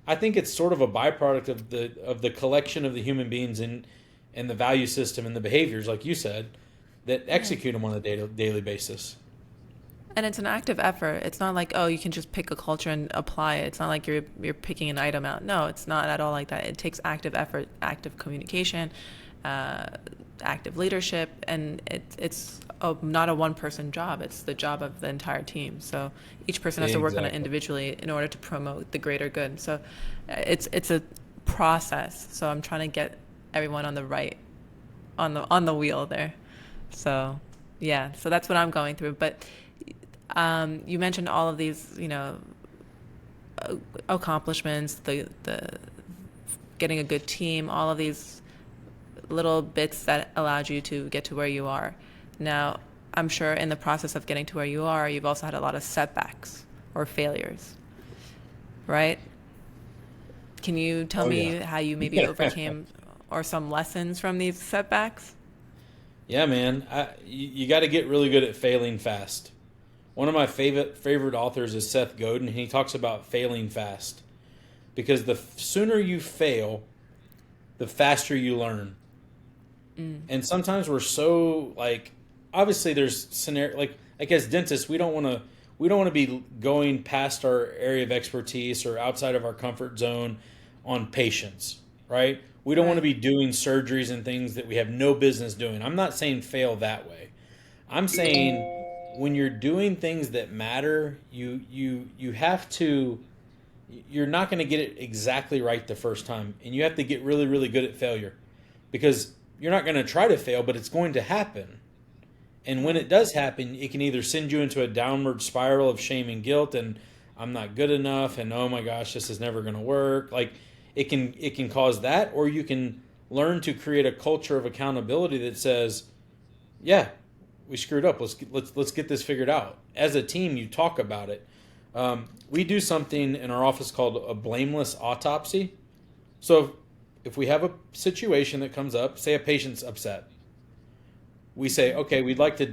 Speaker 2: I think it's sort of a byproduct of the collection of the human beings and the value system and the behaviors, like you said, that execute them on a daily basis.
Speaker 1: And it's an active effort. It's not like, oh, you can just pick a culture and apply it. It's not like you're picking an item out. No, it's not at all like that. It takes active effort, active communication, active leadership, and it's not a one-person job. It's the job of the entire team. So each person has to work on it individually in order to promote the greater good. So it's a process. So I'm trying to get everyone on the wheel there. So yeah, so that's what I'm going through. But you mentioned all of these, accomplishments, the getting a good team, all of these little bits that allowed you to get to where you are. Now, I'm sure in the process of getting to where you are, you've also had a lot of setbacks or failures, right? Can you tell me how you maybe overcame or some lessons from these setbacks?
Speaker 2: Yeah, man. You got to get really good at failing fast. One of my favorite authors is Seth Godin, and he talks about failing fast. Because the sooner you fail, the faster you learn. And sometimes we're so, like, obviously there's scenario, like as dentists, we don't want to be going past our area of expertise or outside of our comfort zone on patients, right? We don't want to be doing surgeries and things that we have no business doing. I'm not saying fail that way. I'm saying when you're doing things that matter, you have to you're not going to get it exactly right the first time. And you have to get really, really good at failure, because you're not going to try to fail, but it's going to happen. And when it does happen, it can either send you into a downward spiral of shame and guilt, and I'm not good enough, and oh my gosh, this is never going to work. Like it can cause that, or you can learn to create a culture of accountability that says, yeah, we screwed up. Let's get this figured out. As a team, you talk about it. We do something in our office called a blameless autopsy. So if we have a situation that comes up, say a patient's upset, we say, okay, we'd like to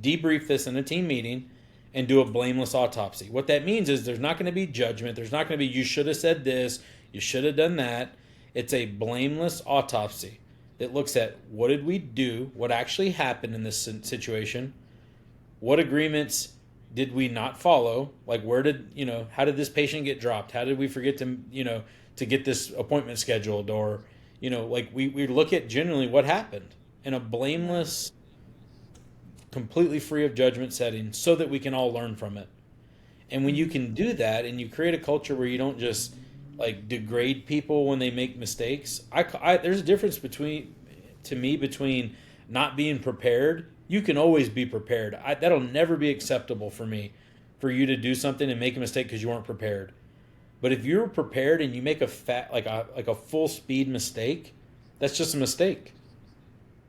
Speaker 2: debrief this in a team meeting and do a blameless autopsy. What that means is there's not going to be judgment. There's not going to be, you should have said this, you should have done that. It's a blameless autopsy that looks at, what did we do, what actually happened in this situation, what agreements did we not follow, like how did this patient get dropped, how did we forget to get this appointment scheduled, or like we look at generally what happened in a blameless, completely free of judgment setting, so that we can all learn from it. And when you can do that, and you create a culture where you don't just like degrade people when they make mistakes, there's a difference between not being prepared. You can always be prepared. That'll never be acceptable for me, for you to do something and make a mistake because you weren't prepared. But if you're prepared and you make a full speed mistake, that's just a mistake.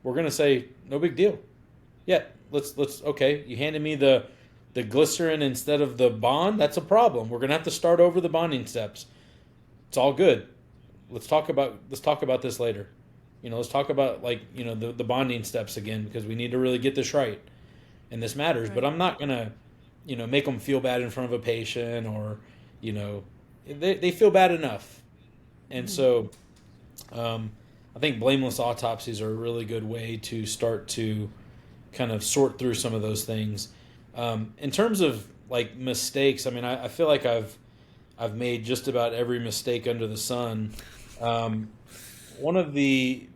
Speaker 2: We're gonna say no big deal. Yeah, let's okay. You handed me the glycerin instead of the bond. That's a problem. We're gonna have to start over the bonding steps. It's all good. Let's talk about this later. Let's talk about the bonding steps again, because we need to really get this right, and this matters. Right. But I'm not gonna make them feel bad in front of a patient, or they feel bad enough. And so I think blameless autopsies are a really good way to start to kind of sort through some of those things. In terms of like mistakes, I mean, I feel like I've made just about every mistake under the sun. One of the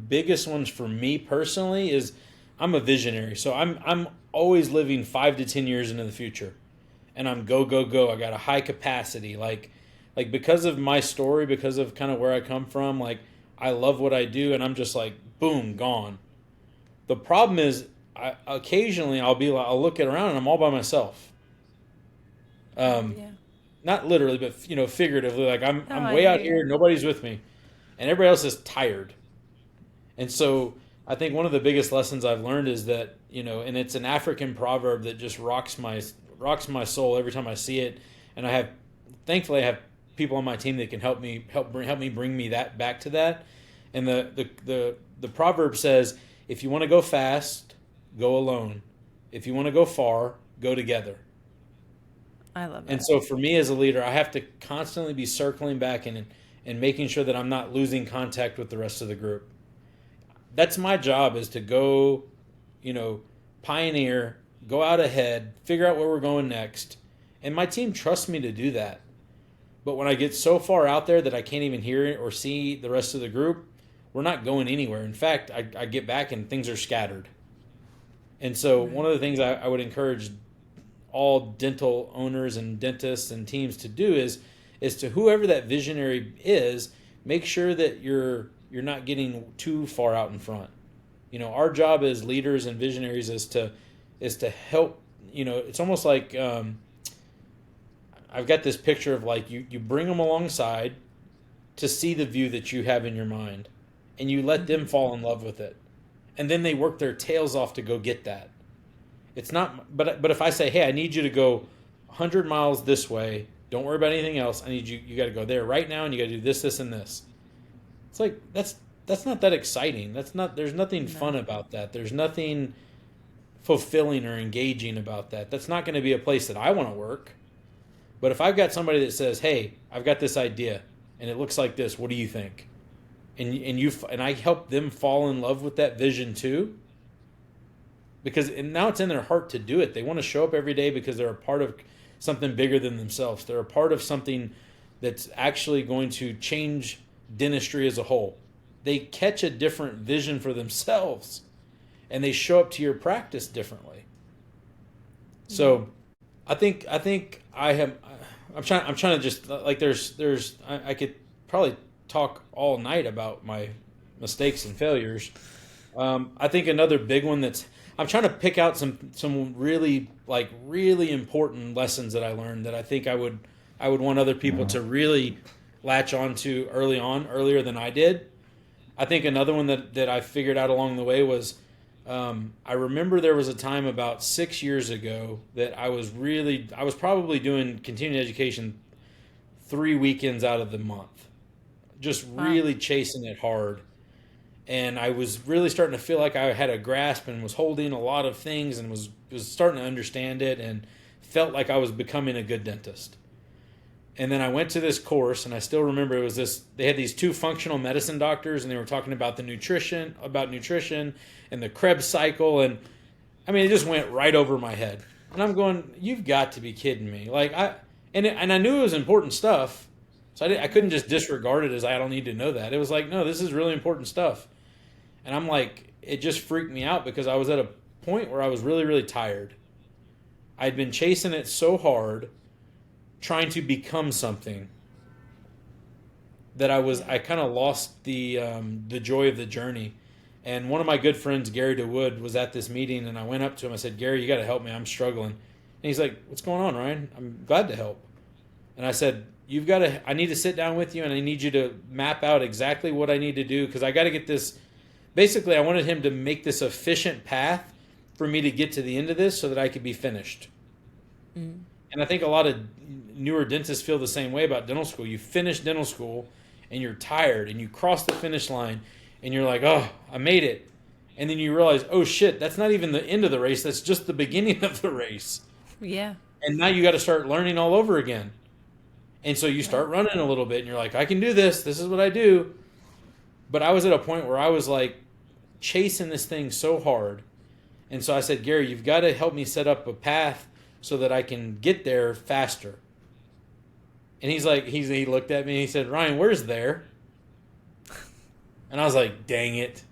Speaker 2: biggest ones for me personally is, I'm a visionary. So I'm always living 5 to 10 years into the future, and I'm go. I got a high capacity, like because of my story, because of kind of where I come from, like I love what I do, and I'm just like, boom, gone. The problem is, occasionally I'll look around and I'm all by myself. Not literally, but figuratively, like I'm way out here, nobody's with me, and everybody else is tired. And so I think one of the biggest lessons I've learned is that, and it's an African proverb that just rocks my soul every time I see it. And thankfully I have people on my team that can help me bring me that back to that. And the proverb says, if you want to go fast, go alone. If you want to go far, go together.
Speaker 1: I love that.
Speaker 2: And so for me as a leader, I have to constantly be circling back and making sure that I'm not losing contact with the rest of the group. That's my job, is to go, pioneer, go out ahead, figure out where we're going next. And my team trusts me to do that. But when I get so far out there that I can't even hear or see the rest of the group, we're not going anywhere. In fact, I get back and things are scattered. And so one of the things I would encourage all dental owners and dentists and teams to do is to whoever that visionary is, make sure that you're not getting too far out in front. Our job as leaders and visionaries is to help. It's almost like I've got this picture of like you bring them alongside to see the view that you have in your mind, and you let them fall in love with it, and then they work their tails off to go get that. It's not, but if I say, hey, I need you to go 100 miles this way, don't worry about anything else. I need you got to go there right now, and you got to do this, and this. It's like, that's not that exciting. There's nothing fun about that. There's nothing fulfilling or engaging about that. That's not going to be a place that I want to work. But if I've got somebody that says, hey, I've got this idea, and it looks like this, what do you think? And I help them fall in love with that vision too. Because now it's in their heart to do it. They want to show up every day because they're a part of something bigger than themselves. They're a part of something that's actually going to change dentistry as a whole. They catch a different vision for themselves, and they show up to your practice differently. So I think I have I'm trying to just like I could probably talk all night about my mistakes and failures. I think another big one that's I'm trying to pick out some really really important lessons that I learned that I think I would want other people to really latch onto earlier than I did. I think another one that I figured out along the way was I remember there was a time about 6 years ago that I was probably doing continuing education 3 weekends out of the month, just really chasing it hard. And I was really starting to feel like I had a grasp and was holding a lot of things and was starting to understand it and felt like I was becoming a good dentist. And then I went to this course, and I still remember it was this. They had these two functional medicine doctors, and they were talking about nutrition, and the Krebs cycle, and I mean, it just went right over my head. And I'm going, "You've got to be kidding me!" And I knew it was important stuff, so I couldn't just disregard it as I don't need to know that. It was like, no, this is really important stuff. And I'm like, it just freaked me out because I was at a point where I was really, really tired. I'd been chasing it so hard, trying to become something, that I kind of lost the joy of the journey. And one of my good friends, Gary DeWood, was at this meeting, and I went up to him. I said, "Gary, you got to help me. I'm struggling." And he's like, "What's going on, Ryan?" "I'm glad to help." And I said, I need to sit down with you, and I need you to map out exactly what I need to do, because I got to get this. Basically, I wanted him to make this efficient path for me to get to the end of this so that I could be finished. Mm. And I think a lot of newer dentists feel the same way about dental school. You finish dental school and you're tired and you cross the finish line and you're like, "Oh, I made it." And then you realize, "Oh shit, that's not even the end of the race. That's just the beginning of the race."
Speaker 1: Yeah.
Speaker 2: And now you got to start learning all over again. And so you start running a little bit and you're like, "I can do this. This is what I do." But I was at a point where I was like chasing this thing so hard. And so I said, "Gary, you've got to help me set up a path so that I can get there faster." And he's like, he looked at me and he said, "Ryan, where's there?" And I was like, "Dang it."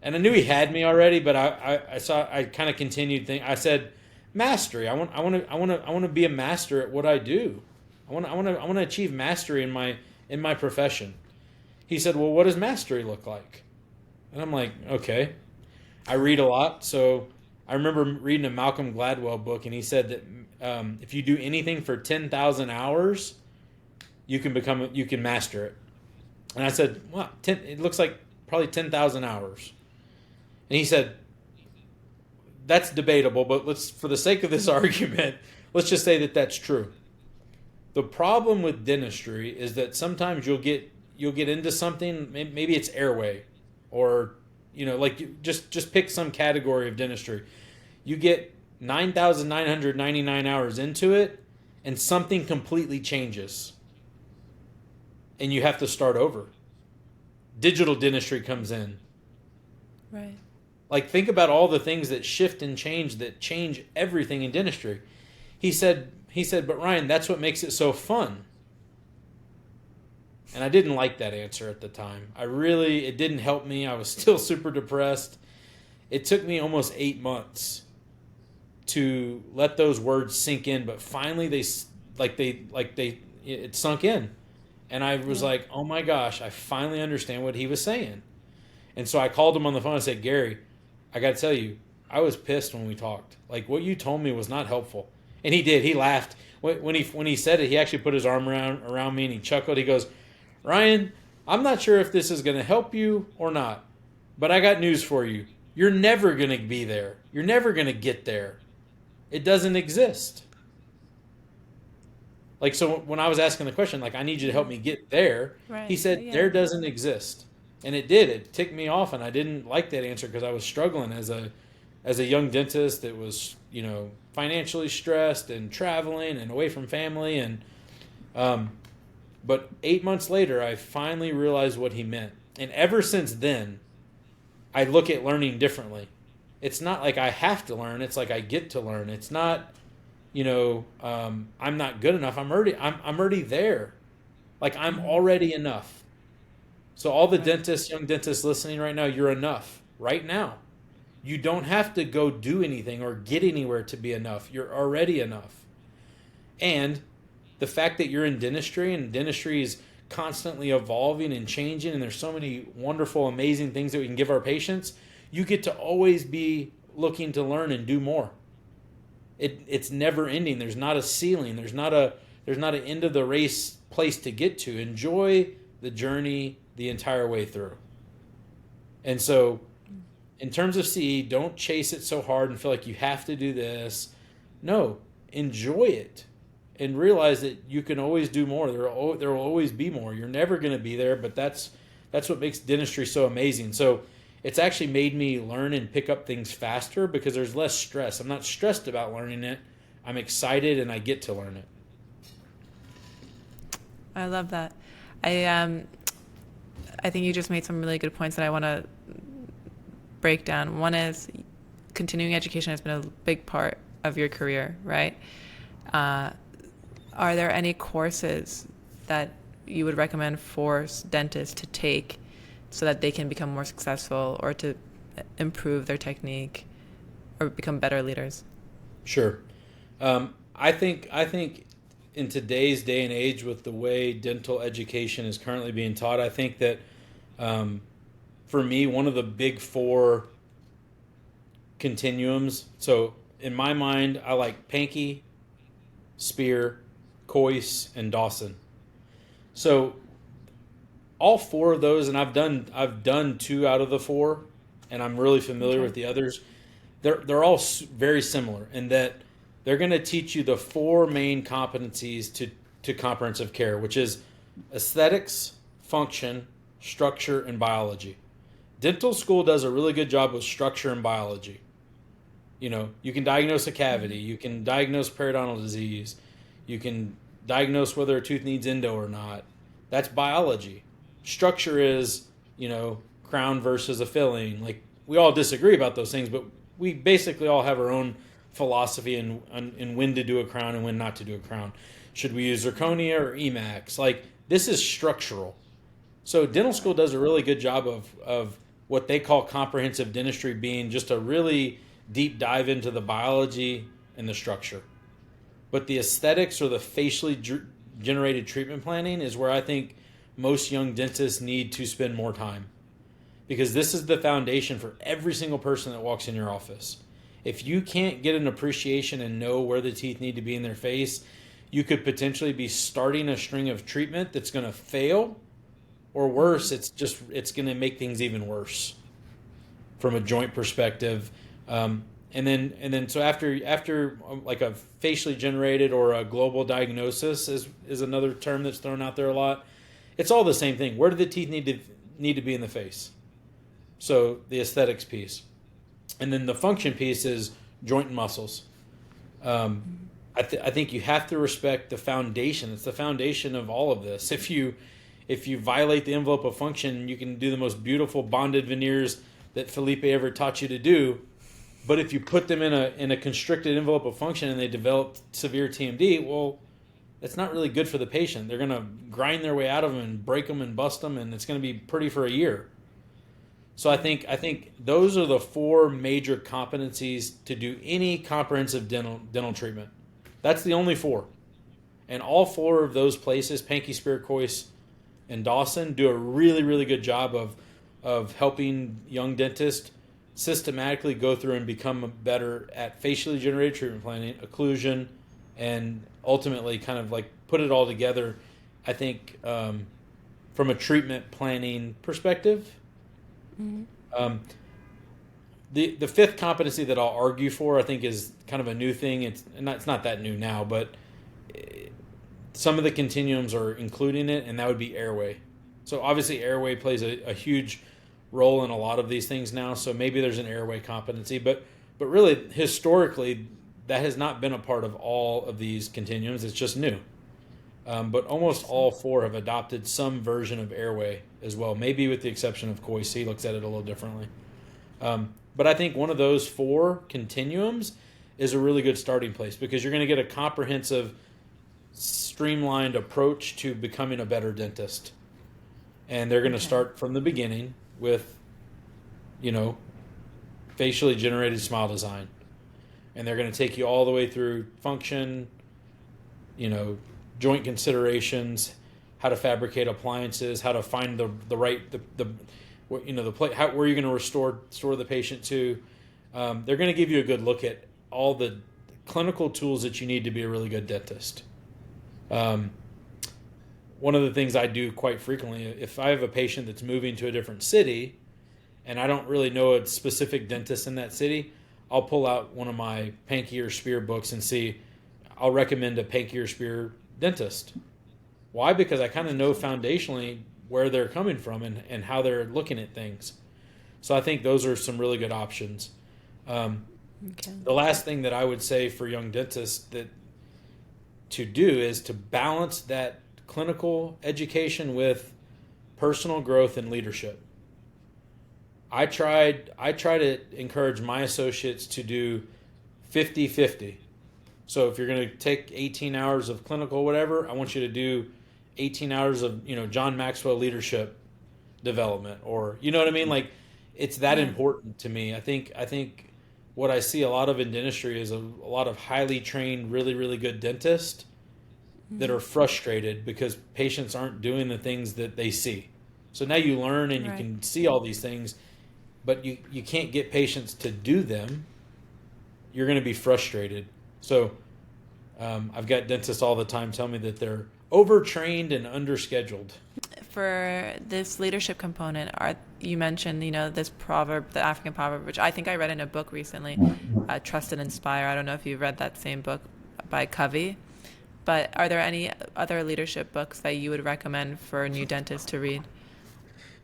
Speaker 2: And I knew he had me already, but I kind of continued thinking. I said, "Mastery. I want to be a master at what I do. I want to achieve mastery in my profession." He said, "Well, what does mastery look like?" And I'm like, "Okay." I read a lot, so I remember reading a Malcolm Gladwell book, and he said that if you do anything for 10,000 hours, you can master it. And I said, "Well, it looks like probably 10,000 hours." And he said, "That's debatable, but for the sake of this argument, let's just say that that's true." The problem with dentistry is that sometimes you'll get into something, maybe it's airway, or just pick some category of dentistry. You get 9,999 hours into it, and something completely changes, and you have to start over. Digital dentistry comes in.
Speaker 1: Right.
Speaker 2: Like, think about all the things that shift and change everything in dentistry. He said, "But Ryan, that's what makes it so fun." And I didn't like that answer at the time. It didn't help me. I was still super depressed. It took me almost 8 months to let those words sink in, but finally it sunk in. And I was like, "Oh my gosh, I finally understand what he was saying." And so I called him on the phone and said, "Gary, I got to tell you, I was pissed when we talked. Like, what you told me was not helpful." And he did. He laughed. When he said it, he actually put his arm around me and he chuckled. He goes, "Ryan, I'm not sure if this is going to help you or not, but I got news for you. You're never going to be there. You're never going to get there. It doesn't exist." Like, so when I was asking the question, like, "I need you to help me get there,"
Speaker 1: Right.
Speaker 2: he said, "There doesn't exist." And it did. It ticked me off, and I didn't like that answer because I was struggling as a young dentist that was, financially stressed and traveling and away from family. And but 8 months later, I finally realized what he meant. And ever since then, I look at learning differently. It's not like I have to learn. It's like I get to learn. It's not, I'm not good enough. I'm already there. Like, I'm already enough. So all the young dentists listening right now, you're enough right now. You don't have to go do anything or get anywhere to be enough. You're already enough. And the fact that you're in dentistry, and dentistry is constantly evolving and changing, and there's so many wonderful, amazing things that we can give our patients, you get to always be looking to learn and do more. It's never ending. There's not a ceiling. There's not an end of the race place to get to. Enjoy the journey the entire way through. And so, in terms of CE, don't chase it so hard and feel like you have to do this. No, enjoy it and realize that you can always do more. There will always be more. You're never going to be there, but that's what makes dentistry so amazing. So it's actually made me learn and pick up things faster because there's less stress. I'm not stressed about learning it. I'm excited and I get to learn it.
Speaker 1: I love that. I think you just made some really good points that I want to break down. One is continuing education has been a big part of your career, right? Are there any courses that you would recommend for dentists to take so that they can become more successful or to improve their technique or become better leaders?
Speaker 2: Sure. I think in today's day and age, with the way dental education is currently being taught, I think that for me, one of the big four continuums. So in my mind, I like Pankey, Spear, Coyce, and Dawson. So all four of those, and I've done 2 out of the 4, and I'm really familiar with the others. They're all very similar in that they're going to teach you the 4 main competencies to comprehensive care, which is aesthetics, function, structure, and biology. Dental school does a really good job with structure and biology. You can diagnose a cavity, you can diagnose periodontal disease, you can diagnose whether a tooth needs endo or not. That's biology. Structure is, crown versus a filling. Like, we all disagree about those things, but we basically all have our own philosophy in when to do a crown and when not to do a crown. Should we use zirconia or Emax? Like, this is structural. So dental school does a really good job of what they call comprehensive dentistry, being just a really deep dive into the biology and the structure. But the aesthetics or the facially generated treatment planning is where I think most young dentists need to spend more time, because this is the foundation for every single person that walks in your office. If you can't get an appreciation and know where the teeth need to be in their face, you could potentially be starting a string of treatment that's going to fail, or worse, it's going to make things even worse from a joint perspective. And then so after like a facially generated or a global diagnosis is another term that's thrown out there a lot. It's all the same thing. Where do the teeth need to be in the face? So the aesthetics piece. And then the function piece is joint and muscles. I think you have to respect the foundation. It's the foundation of all of this. If you violate the envelope of function, you can do the most beautiful bonded veneers that Felipe ever taught you to do. But if you put them in a constricted envelope of function and they develop severe TMD, well, it's not really good for the patient. They're going to grind their way out of them and break them and bust them, and it's going to be pretty for a year. So I think those are the 4 major competencies to do any comprehensive dental treatment. That's the only 4. And all 4 of those places, Pankey, Spear, Coyce, and Dawson, do a really, really good job of helping young dentists systematically go through and become better at facially generated treatment planning, occlusion, and ultimately kind of like put it all together, I think, from a treatment planning perspective. Mm-hmm. The 5th competency that I'll argue for, I think, is kind of a new thing. It's not that new now, but some of the continuums are including it, and that would be airway. So obviously airway plays a huge role in a lot of these things now, so maybe there's an airway competency, but really historically that has not been a part of all of these continuums. It's just new. But almost all 4 have adopted some version of airway as well, maybe with the exception of Coyce. He looks at it a little differently. But I think one of those 4 continuums is a really good starting place, because you're going to get a comprehensive, streamlined approach to becoming a better dentist. And they're going to start from the beginning with, facially generated smile design. And they're going to take you all the way through function, joint considerations, how to fabricate appliances, how to find the right the plate, where you're going to restore the patient to. They're going to give you a good look at all the clinical tools that you need to be a really good dentist. One of the things I do quite frequently, if I have a patient that's moving to a different city and I don't really know a specific dentist in that city, I'll pull out one of my Pankey or Spear books and see, I'll recommend a Pankey or Spear dentist. Why? Because I kind of know foundationally where they're coming from and how they're looking at things. So I think those are some really good options. The last thing that I would say for young dentists to do is to balance that clinical education with personal growth and leadership. I try to encourage my associates to do 50-50. So if you're going to take 18 hours of clinical whatever, I want you to do 18 hours of, John Maxwell leadership development, or, you know what I mean? Like, it's that important to me. I think what I see a lot of in dentistry is a lot of highly trained, really, really good dentists that are frustrated because patients aren't doing the things that they see. So now you learn and you can see all these things, but you can't get patients to do them. You're going to be frustrated. So I've got dentists all the time tell me that they're overtrained and underscheduled.
Speaker 1: For this leadership component, you mentioned, this proverb, the African proverb, which I think I read in a book recently, Trust and Inspire. I don't know if you read that same book by Covey. But are there any other leadership books that you would recommend for new dentists to read?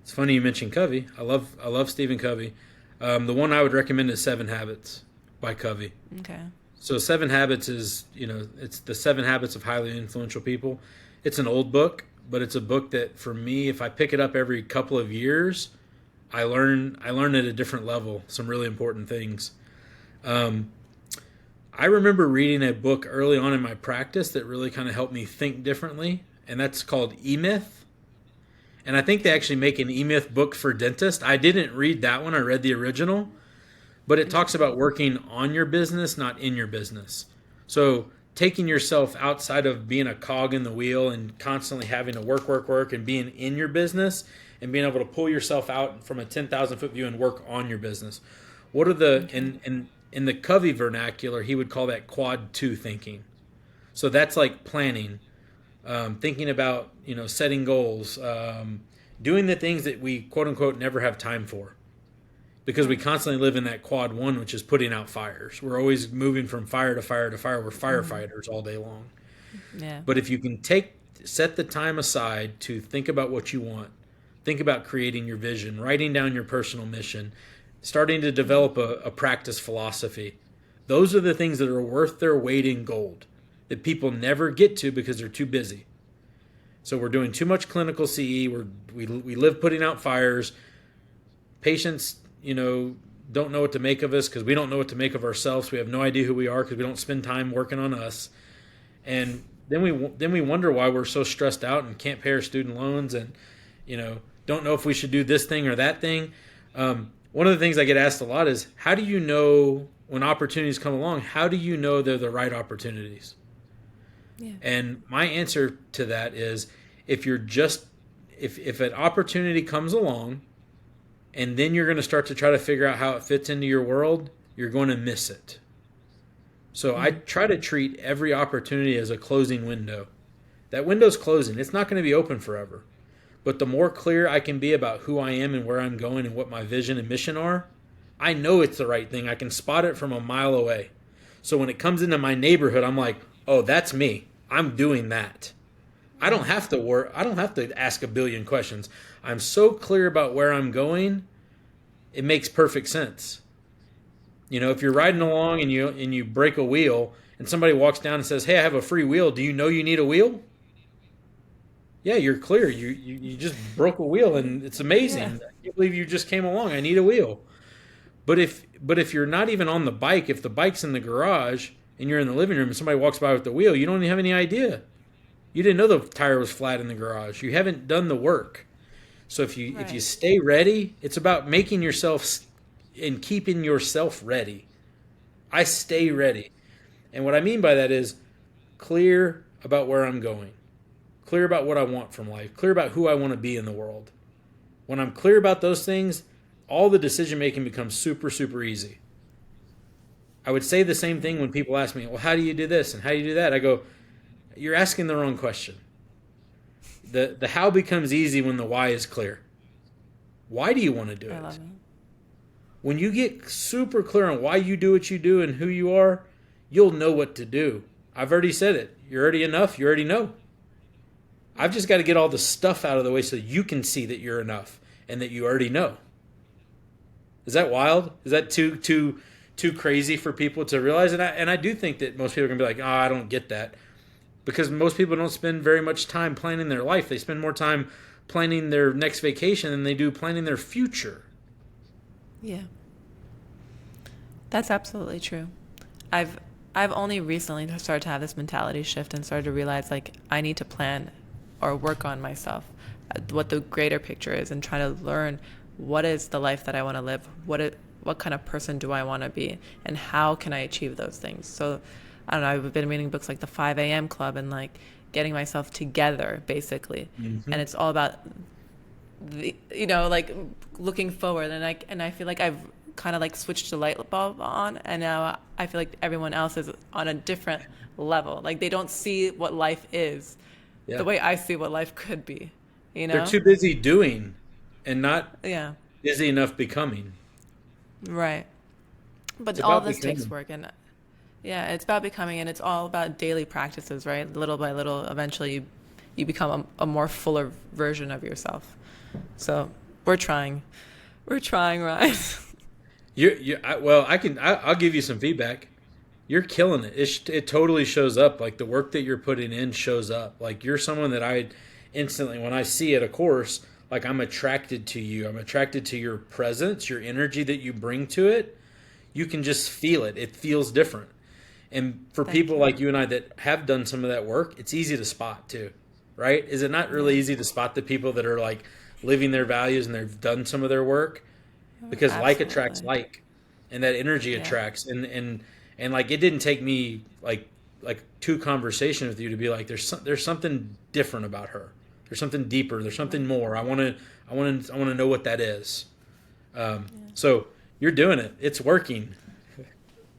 Speaker 2: It's funny you mentioned Covey. I love Stephen Covey. The one I would recommend is 7 Habits by Covey.
Speaker 1: Okay.
Speaker 2: So 7 Habits is, it's the 7 Habits of Highly Influential People. It's an old book, but it's a book that for me, if I pick it up every couple of years, I learn at a different level some really important things. I remember reading a book early on in my practice that really kind of helped me think differently, and that's called E-Myth. And I think they actually make an E-Myth book for dentists. I didn't read that one. I read the original. But it talks about working on your business, not in your business. So taking yourself outside of being a cog in the wheel and constantly having to work, and being in your business and being able to pull yourself out from a 10,000-foot view and work on your business. What are the... In the Covey vernacular, he would call that quad 2 thinking. So that's like planning, thinking about, setting goals, doing the things that we quote unquote never have time for, because we constantly live in that quad 1, which is putting out fires. We're always moving from fire to fire to fire. We're firefighters all day long. Yeah. But if you can set the time aside to think about what you want, think about creating your vision, writing down your personal mission, starting to develop a practice philosophy. Those are the things that are worth their weight in gold that people never get to because they're too busy. So we're doing too much clinical CE. We live putting out fires. Patients, don't know what to make of us because we don't know what to make of ourselves. We have no idea who we are because we don't spend time working on us. And then we wonder why we're so stressed out and can't pay our student loans and, don't know if we should do this thing or that thing. One of the things I get asked a lot is, how do you know when opportunities come along, how do you know they're the right opportunities? Yeah. And my answer to that is, if an opportunity comes along and then you're going to start to try to figure out how it fits into your world, you're going to miss it. So I try to treat every opportunity as a closing window. That window's closing. It's not going to be open forever. But the more clear I can be about who I am and where I'm going and what my vision and mission are, I know it's the right thing. I can spot it from a mile away. So when it comes into my neighborhood, I'm like, oh, that's me. I'm doing that. I don't have to work. I don't have to ask a billion questions. I'm so clear about where I'm going, it makes perfect sense. If you're riding along and you break a wheel and somebody walks down and says, hey, I have a free wheel. Do you know you need a wheel? Yeah, you're clear. You just broke a wheel, and it's amazing. Yeah. I can't believe you just came along. I need a wheel. But if you're not even on the bike, if the bike's in the garage and you're in the living room and somebody walks by with the wheel, you don't even have any idea. You didn't know the tire was flat in the garage. You haven't done the work. So if you stay ready, it's about making yourself and keeping yourself ready. I stay ready. And what I mean by that is clear, about where I'm going, clear about what I want from life, clear about who I want to be in the world. When I'm clear about those things, all the decision making becomes super, super easy. I would say the same thing when people ask me, well, how do you do this and how do you do that? I go, you're asking the wrong question. The how becomes easy when the why is clear. Why do you want to do it?
Speaker 1: I love it.
Speaker 2: When you get super clear on why you do what you do and who you are, you'll know what to do. I've already said it. You're already enough. You already know. I've just got to get all the stuff out of the way so you can see that you're enough and that you already know. Is that wild? Is that too crazy for people to realize? And I do think that most people are going to be like, oh, I don't get that. Because most people don't spend very much time planning their life. They spend more time planning their next vacation than they do planning their future.
Speaker 1: Yeah. That's absolutely true. I've only recently started to have this mentality shift and started to realize, like, I need to plan or work on myself, what the greater picture is, and try to learn what is the life that I want to live, what kind of person do I want to be, and how can I achieve those things. So I don't know, I've been reading books like the 5 a.m. Club and like getting myself together, basically.
Speaker 2: Mm-hmm.
Speaker 1: And it's all about like looking forward, and I feel like I've kind of like switched the light bulb on, and now I feel like everyone else is on a different level. Like they don't see what life is the way I see what life could be.
Speaker 2: They're too busy doing and not busy enough becoming.
Speaker 1: Right. But
Speaker 2: It's
Speaker 1: all
Speaker 2: about
Speaker 1: this
Speaker 2: becoming.
Speaker 1: takes work, and it's about becoming, and it's all about daily practices, right? Little by little, eventually you become a more fuller version of yourself. So we're trying, Ryan.
Speaker 2: I'll give you some feedback. You're killing it. It totally shows up. Like the work that you're putting in shows up. Like you're someone that I instantly, when I see at a course, like I'm attracted to you. I'm attracted to your presence, your energy that you bring to it. You can just feel it. It feels different. And for people like you and I that have done some of that work, it's easy to spot too, right? Is it not really easy to spot the people that are like living their values and they've done some of their work? Because like attracts like, and that energy attracts. And like it didn't take me like 2 conversations with you to be like, there's something different about her. There's something deeper. There's something more. I want to know what that is. So you're doing it. It's working.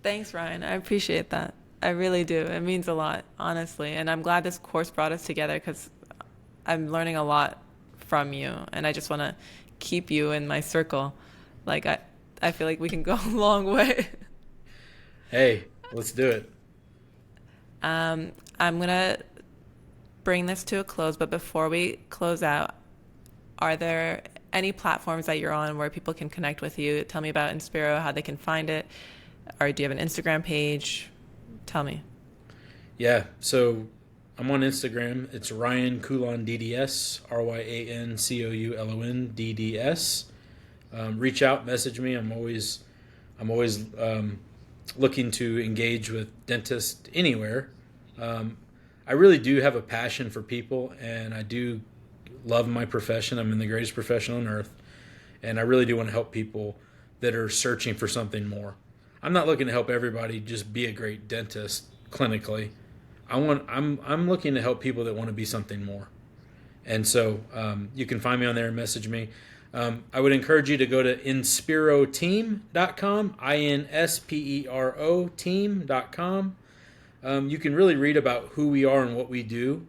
Speaker 1: Thanks, Ryan. I appreciate that. I really do. It means a lot, honestly. And I'm glad this course brought us together because I'm learning a lot from you. And I just want to keep you in my circle. Like, I feel like we can go a long way.
Speaker 2: Hey, let's do it.
Speaker 1: I'm going to bring this to a close. But before we close out, are there any platforms that you're on where people can connect with you? Tell me about Inspero, how they can find it. Or do you have an Instagram page? Tell me.
Speaker 2: Yeah, so I'm on Instagram. It's Ryan Coulon DDS, RyanCoulon DDS. Reach out, message me. I'm always looking to engage with dentists anywhere. I really do have a passion for people, and I do love my profession. I'm in the greatest profession on earth, and I really do want to help people that are searching for something more. I'm not looking to help everybody just be a great dentist clinically. I'm looking to help people that want to be something more. And so you can find me on there and message me. I would encourage you to go to insperoteam.com, INSPERO team.com. You can really read about who we are and what we do.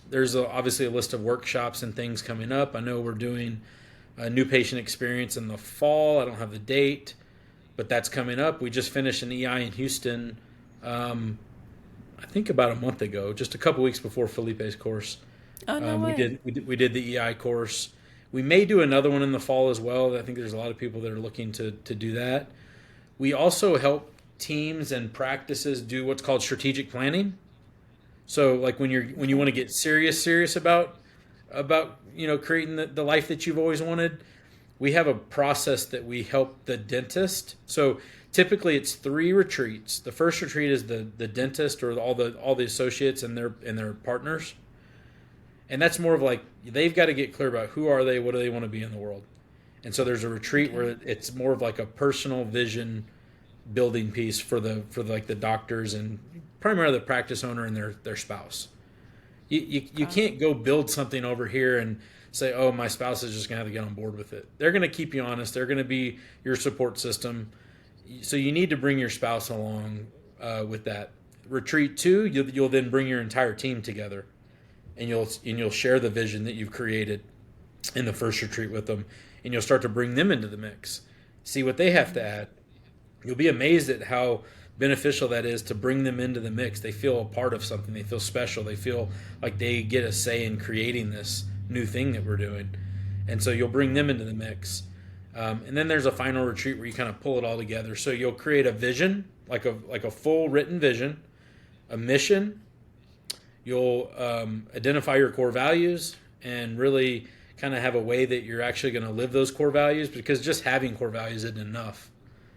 Speaker 2: There's obviously a list of workshops and things coming up. I know we're doing a new patient experience in the fall. I don't have the date, but that's coming up. We just finished an EI in Houston, I think about a month ago, just a couple weeks before Felipe's course.
Speaker 1: Oh, no way.
Speaker 2: We did the EI course. We may do another one in the fall as well. I think there's a lot of people that are looking to do that. We also help teams and practices do what's called strategic planning. So like when you want to get serious about creating the life that you've always wanted, we have a process that we help the dentist. So typically it's 3 retreats. The first retreat is the dentist or all the associates and their partners. And that's more of like they've got to get clear about who are they, what do they want to be in the world. And so there's a retreat where it's more of like a personal vision building piece for like the doctors and primarily the practice owner and their spouse. You can't go build something over here and say, oh, my spouse is just going to have to get on board with it. They're going to keep you honest. They're going to be your support system. So you need to bring your spouse along with that. Retreat 2, you'll then bring your entire team together, and you'll share the vision that you've created in the first retreat with them, and you'll start to bring them into the mix. See what they have to add. You'll be amazed at how beneficial that is to bring them into the mix. They feel a part of something. They feel special. They feel like they get a say in creating this new thing that we're doing. And so you'll bring them into the mix. And then there's a final retreat where you kind of pull it all together. So you'll create a vision, like a full written vision, a mission. You'll identify your core values and really kind of have a way that you're actually going to live those core values, because just having core values isn't enough,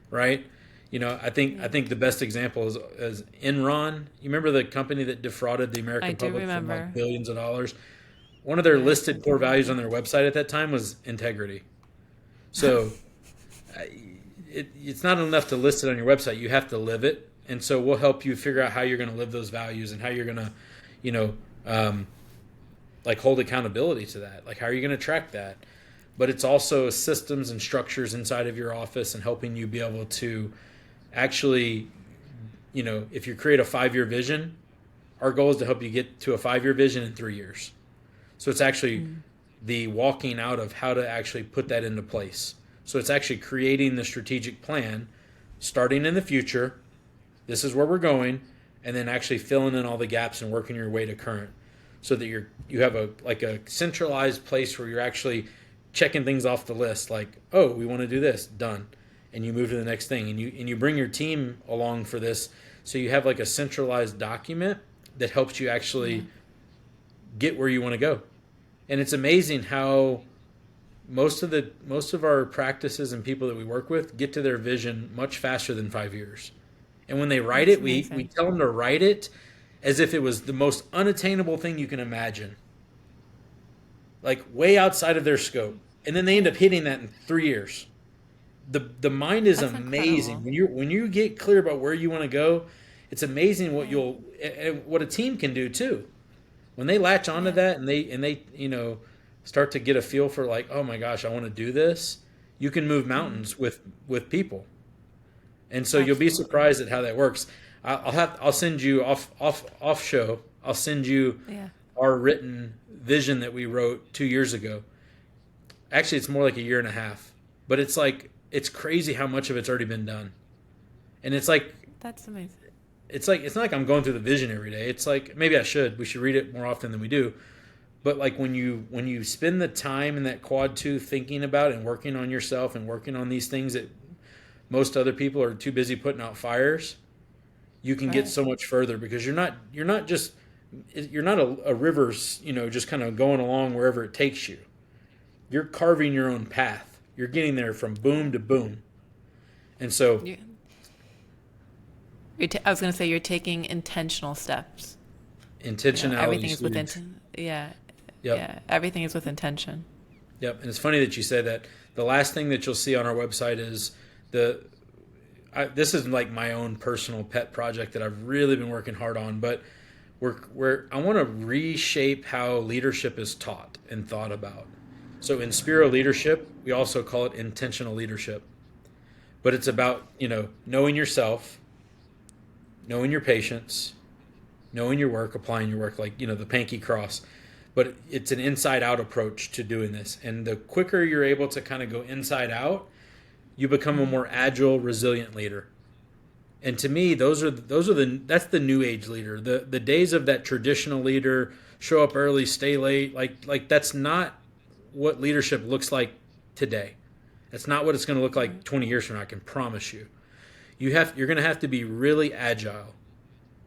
Speaker 2: right? You know, I think the best example is Enron. You remember the company that defrauded the American public for like billions of dollars? One of their listed core values on their website at that time was integrity. So it's not enough to list it on your website. You have to live it. And so we'll help you figure out how you're going to live those values and how you're going to, like hold accountability to that. Like, how are you going to track that? But it's also systems and structures inside of your office and helping you be able to actually, if you create a 5-year vision, our goal is to help you get to a 5-year vision in 3 years. So it's actually the walking out of how to actually put that into place. So it's actually creating the strategic plan, starting in the future. This is where we're going, and then actually filling in all the gaps and working your way to current, so that you have a centralized place where you're actually checking things off the list. Like, oh, we want to do this, done, and you move to the next thing, and you bring your team along for this, so you have like a centralized document that helps you actually get where you want to go. And it's amazing how most of our practices and people that we work with get to their vision much faster than 5 years. And when they write it, we tell them to write it as if it was the most unattainable thing you can imagine, like way outside of their scope. And then they end up hitting that in 3 years. The mind is amazing. Incredible. When you get clear about where you want to go, it's amazing what a team can do too. When they latch onto that and they start to get a feel for like, oh my gosh, I want to do this, you can move mountains with people. And so you'll be surprised at how that works. I'll send you off show. I'll send you our written vision that we wrote 2 years ago. Actually, it's more like a year and a half, but it's crazy how much of it's already been done. And it's like,
Speaker 1: that's amazing.
Speaker 2: It's not like I'm going through the vision every day. It's like, maybe we should read it more often than we do. But like when you spend the time in that quad 2 thinking about and working on yourself and working on these things that most other people are too busy putting out fires, you can get so much further, because you're not a river, just kind of going along wherever it takes you. You're carving your own path. You're getting there from boom to boom. And so
Speaker 1: I was going to say you're taking intentional steps.
Speaker 2: Intentionality.
Speaker 1: Everything is with intention. Yeah, everything is with intention.
Speaker 2: Yep, and it's funny that you say that. The last thing that you'll see on our website is this is like my own personal pet project that I've really been working hard on, but I want to reshape how leadership is taught and thought about. So in Inspero leadership, we also call it intentional leadership. But it's about, knowing yourself, knowing your patients, knowing your work, applying your work, like, the Pankey cross. But it's an inside-out approach to doing this. And the quicker you're able to kind of go inside out, you become a more agile, resilient leader. And to me, that's the new age leader. The days of that traditional leader, show up early, stay late, like that's not what leadership looks like today. That's not what it's going to look like 20 years from now, I can promise you. You're going to have to be really agile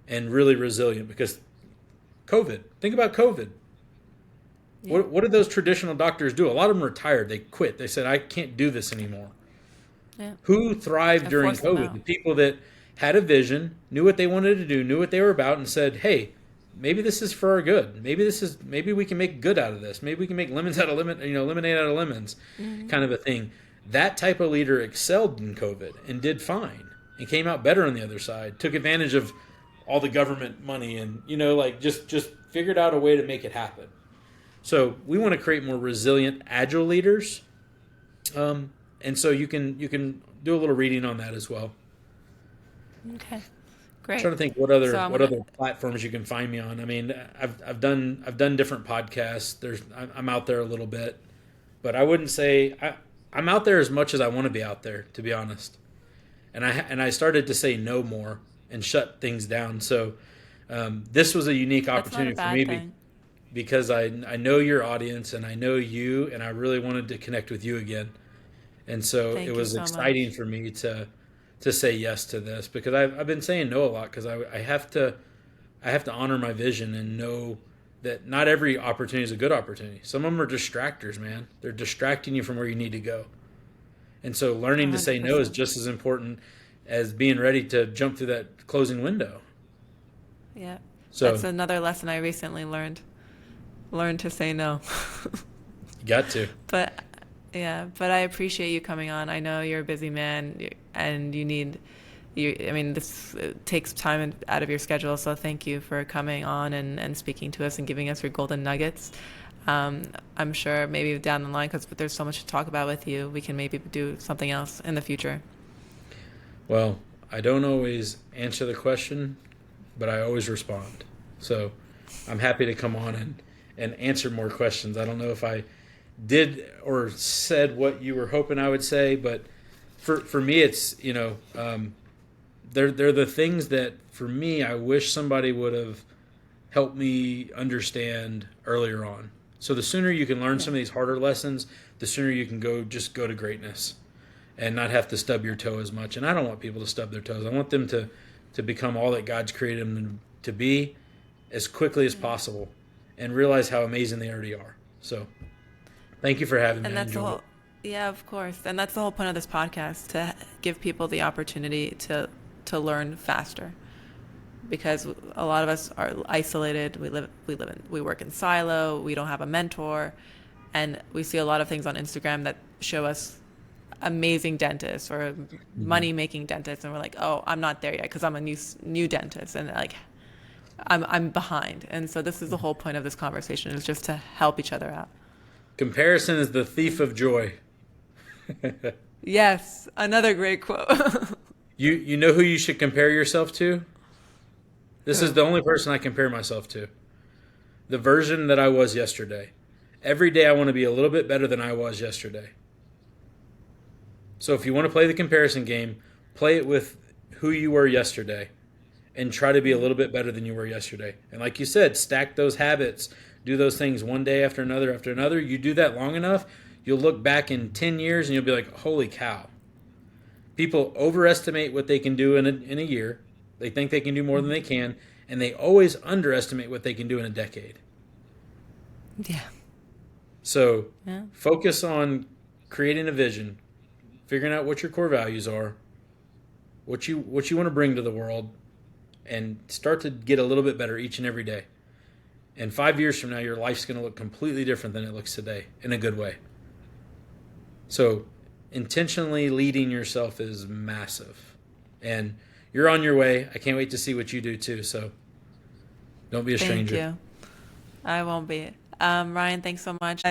Speaker 2: and really resilient, because COVID. Think about COVID. Yeah. What did those traditional doctors do? A lot of them retired. They quit. They said, I can't do this anymore. Yeah. Who thrived during COVID? The people that had a vision, knew what they wanted to do, knew what they were about, and said, hey, maybe this is for our good. Maybe we can make good out of this. Maybe we can make lemonade out of lemons, kind of a thing. That type of leader excelled in COVID and did fine. and came out better on the other side. Took advantage of all the government money and, like just figured out a way to make it happen. So we want to create more resilient, agile leaders. And so you can do a little reading on that as well.
Speaker 1: Okay, great.
Speaker 2: I'm trying to think what other platforms you can find me on. I mean, I've done different podcasts. I'm out there a little bit, but I wouldn't say I'm out there as much as I want to be out there, to be honest. And I started to say no more and shut things down. So this was a unique opportunity for me because I know your audience and I know you, and I really wanted to connect with you again. And so it was exciting for me to say yes to this, because I've been saying no a lot because I have to honor my vision and know that not every opportunity is a good opportunity. Some of them are distractors, man. They're distracting you from where you need to go. And so learning 100%. To say no is just as important as being ready to jump through that closing window.
Speaker 1: Yeah. So that's another lesson I recently learned to say no.
Speaker 2: You got to.
Speaker 1: But I appreciate you coming on. I know you're a busy man and this takes time out of your schedule. So thank you for coming on and speaking to us and giving us your golden nuggets. I'm sure maybe down the line, because there's so much to talk about with you, we can maybe do something else in the future.
Speaker 2: Well, I don't always answer the question, but I always respond. So I'm happy to come on and answer more questions. I don't know if I did or said what you were hoping I would say, but for me, it's, they're the things that for me, I wish somebody would have helped me understand earlier on. So the sooner you can learn some of these harder lessons, the sooner you can go to greatness and not have to stub your toe as much. And I don't want people to stub their toes. I want them to become all that God's created them to be as quickly as possible and realize how amazing they already are. So thank you for having me.
Speaker 1: And that's yeah, of course. And that's the whole point of this podcast, to give people the opportunity to learn faster. Because a lot of us are isolated. We work in silo. We don't have a mentor, and we see a lot of things on Instagram that show us amazing dentists or money-making dentists, and we're like, oh, I'm not there yet because I'm a new dentist, and like I'm behind. And so this is the whole point of this conversation, is just to help each other out.
Speaker 2: Comparison is the thief of joy.
Speaker 1: Yes, another great quote.
Speaker 2: You know who you should compare yourself to? This is the only person I compare myself to. The version that I was yesterday. Every day I want to be a little bit better than I was yesterday. So if you want to play the comparison game, play it with who you were yesterday and try to be a little bit better than you were yesterday. And like you said, stack those habits, do those things one day after another after another. You do that long enough, you'll look back in 10 years and you'll be like, holy cow. People overestimate what they can do in a year. They think they can do more than they can, and they always underestimate what they can do in a decade.
Speaker 1: Yeah.
Speaker 2: So focus on creating a vision, figuring out what your core values are, what you want to bring to the world, and start to get a little bit better each and every day. And 5 years from now, your life's going to look completely different than it looks today, in a good way. So intentionally leading yourself is massive. And you're on your way. I can't wait to see what you do too. So don't be a stranger.
Speaker 1: Thank you. I won't be. Ryan, thanks so much.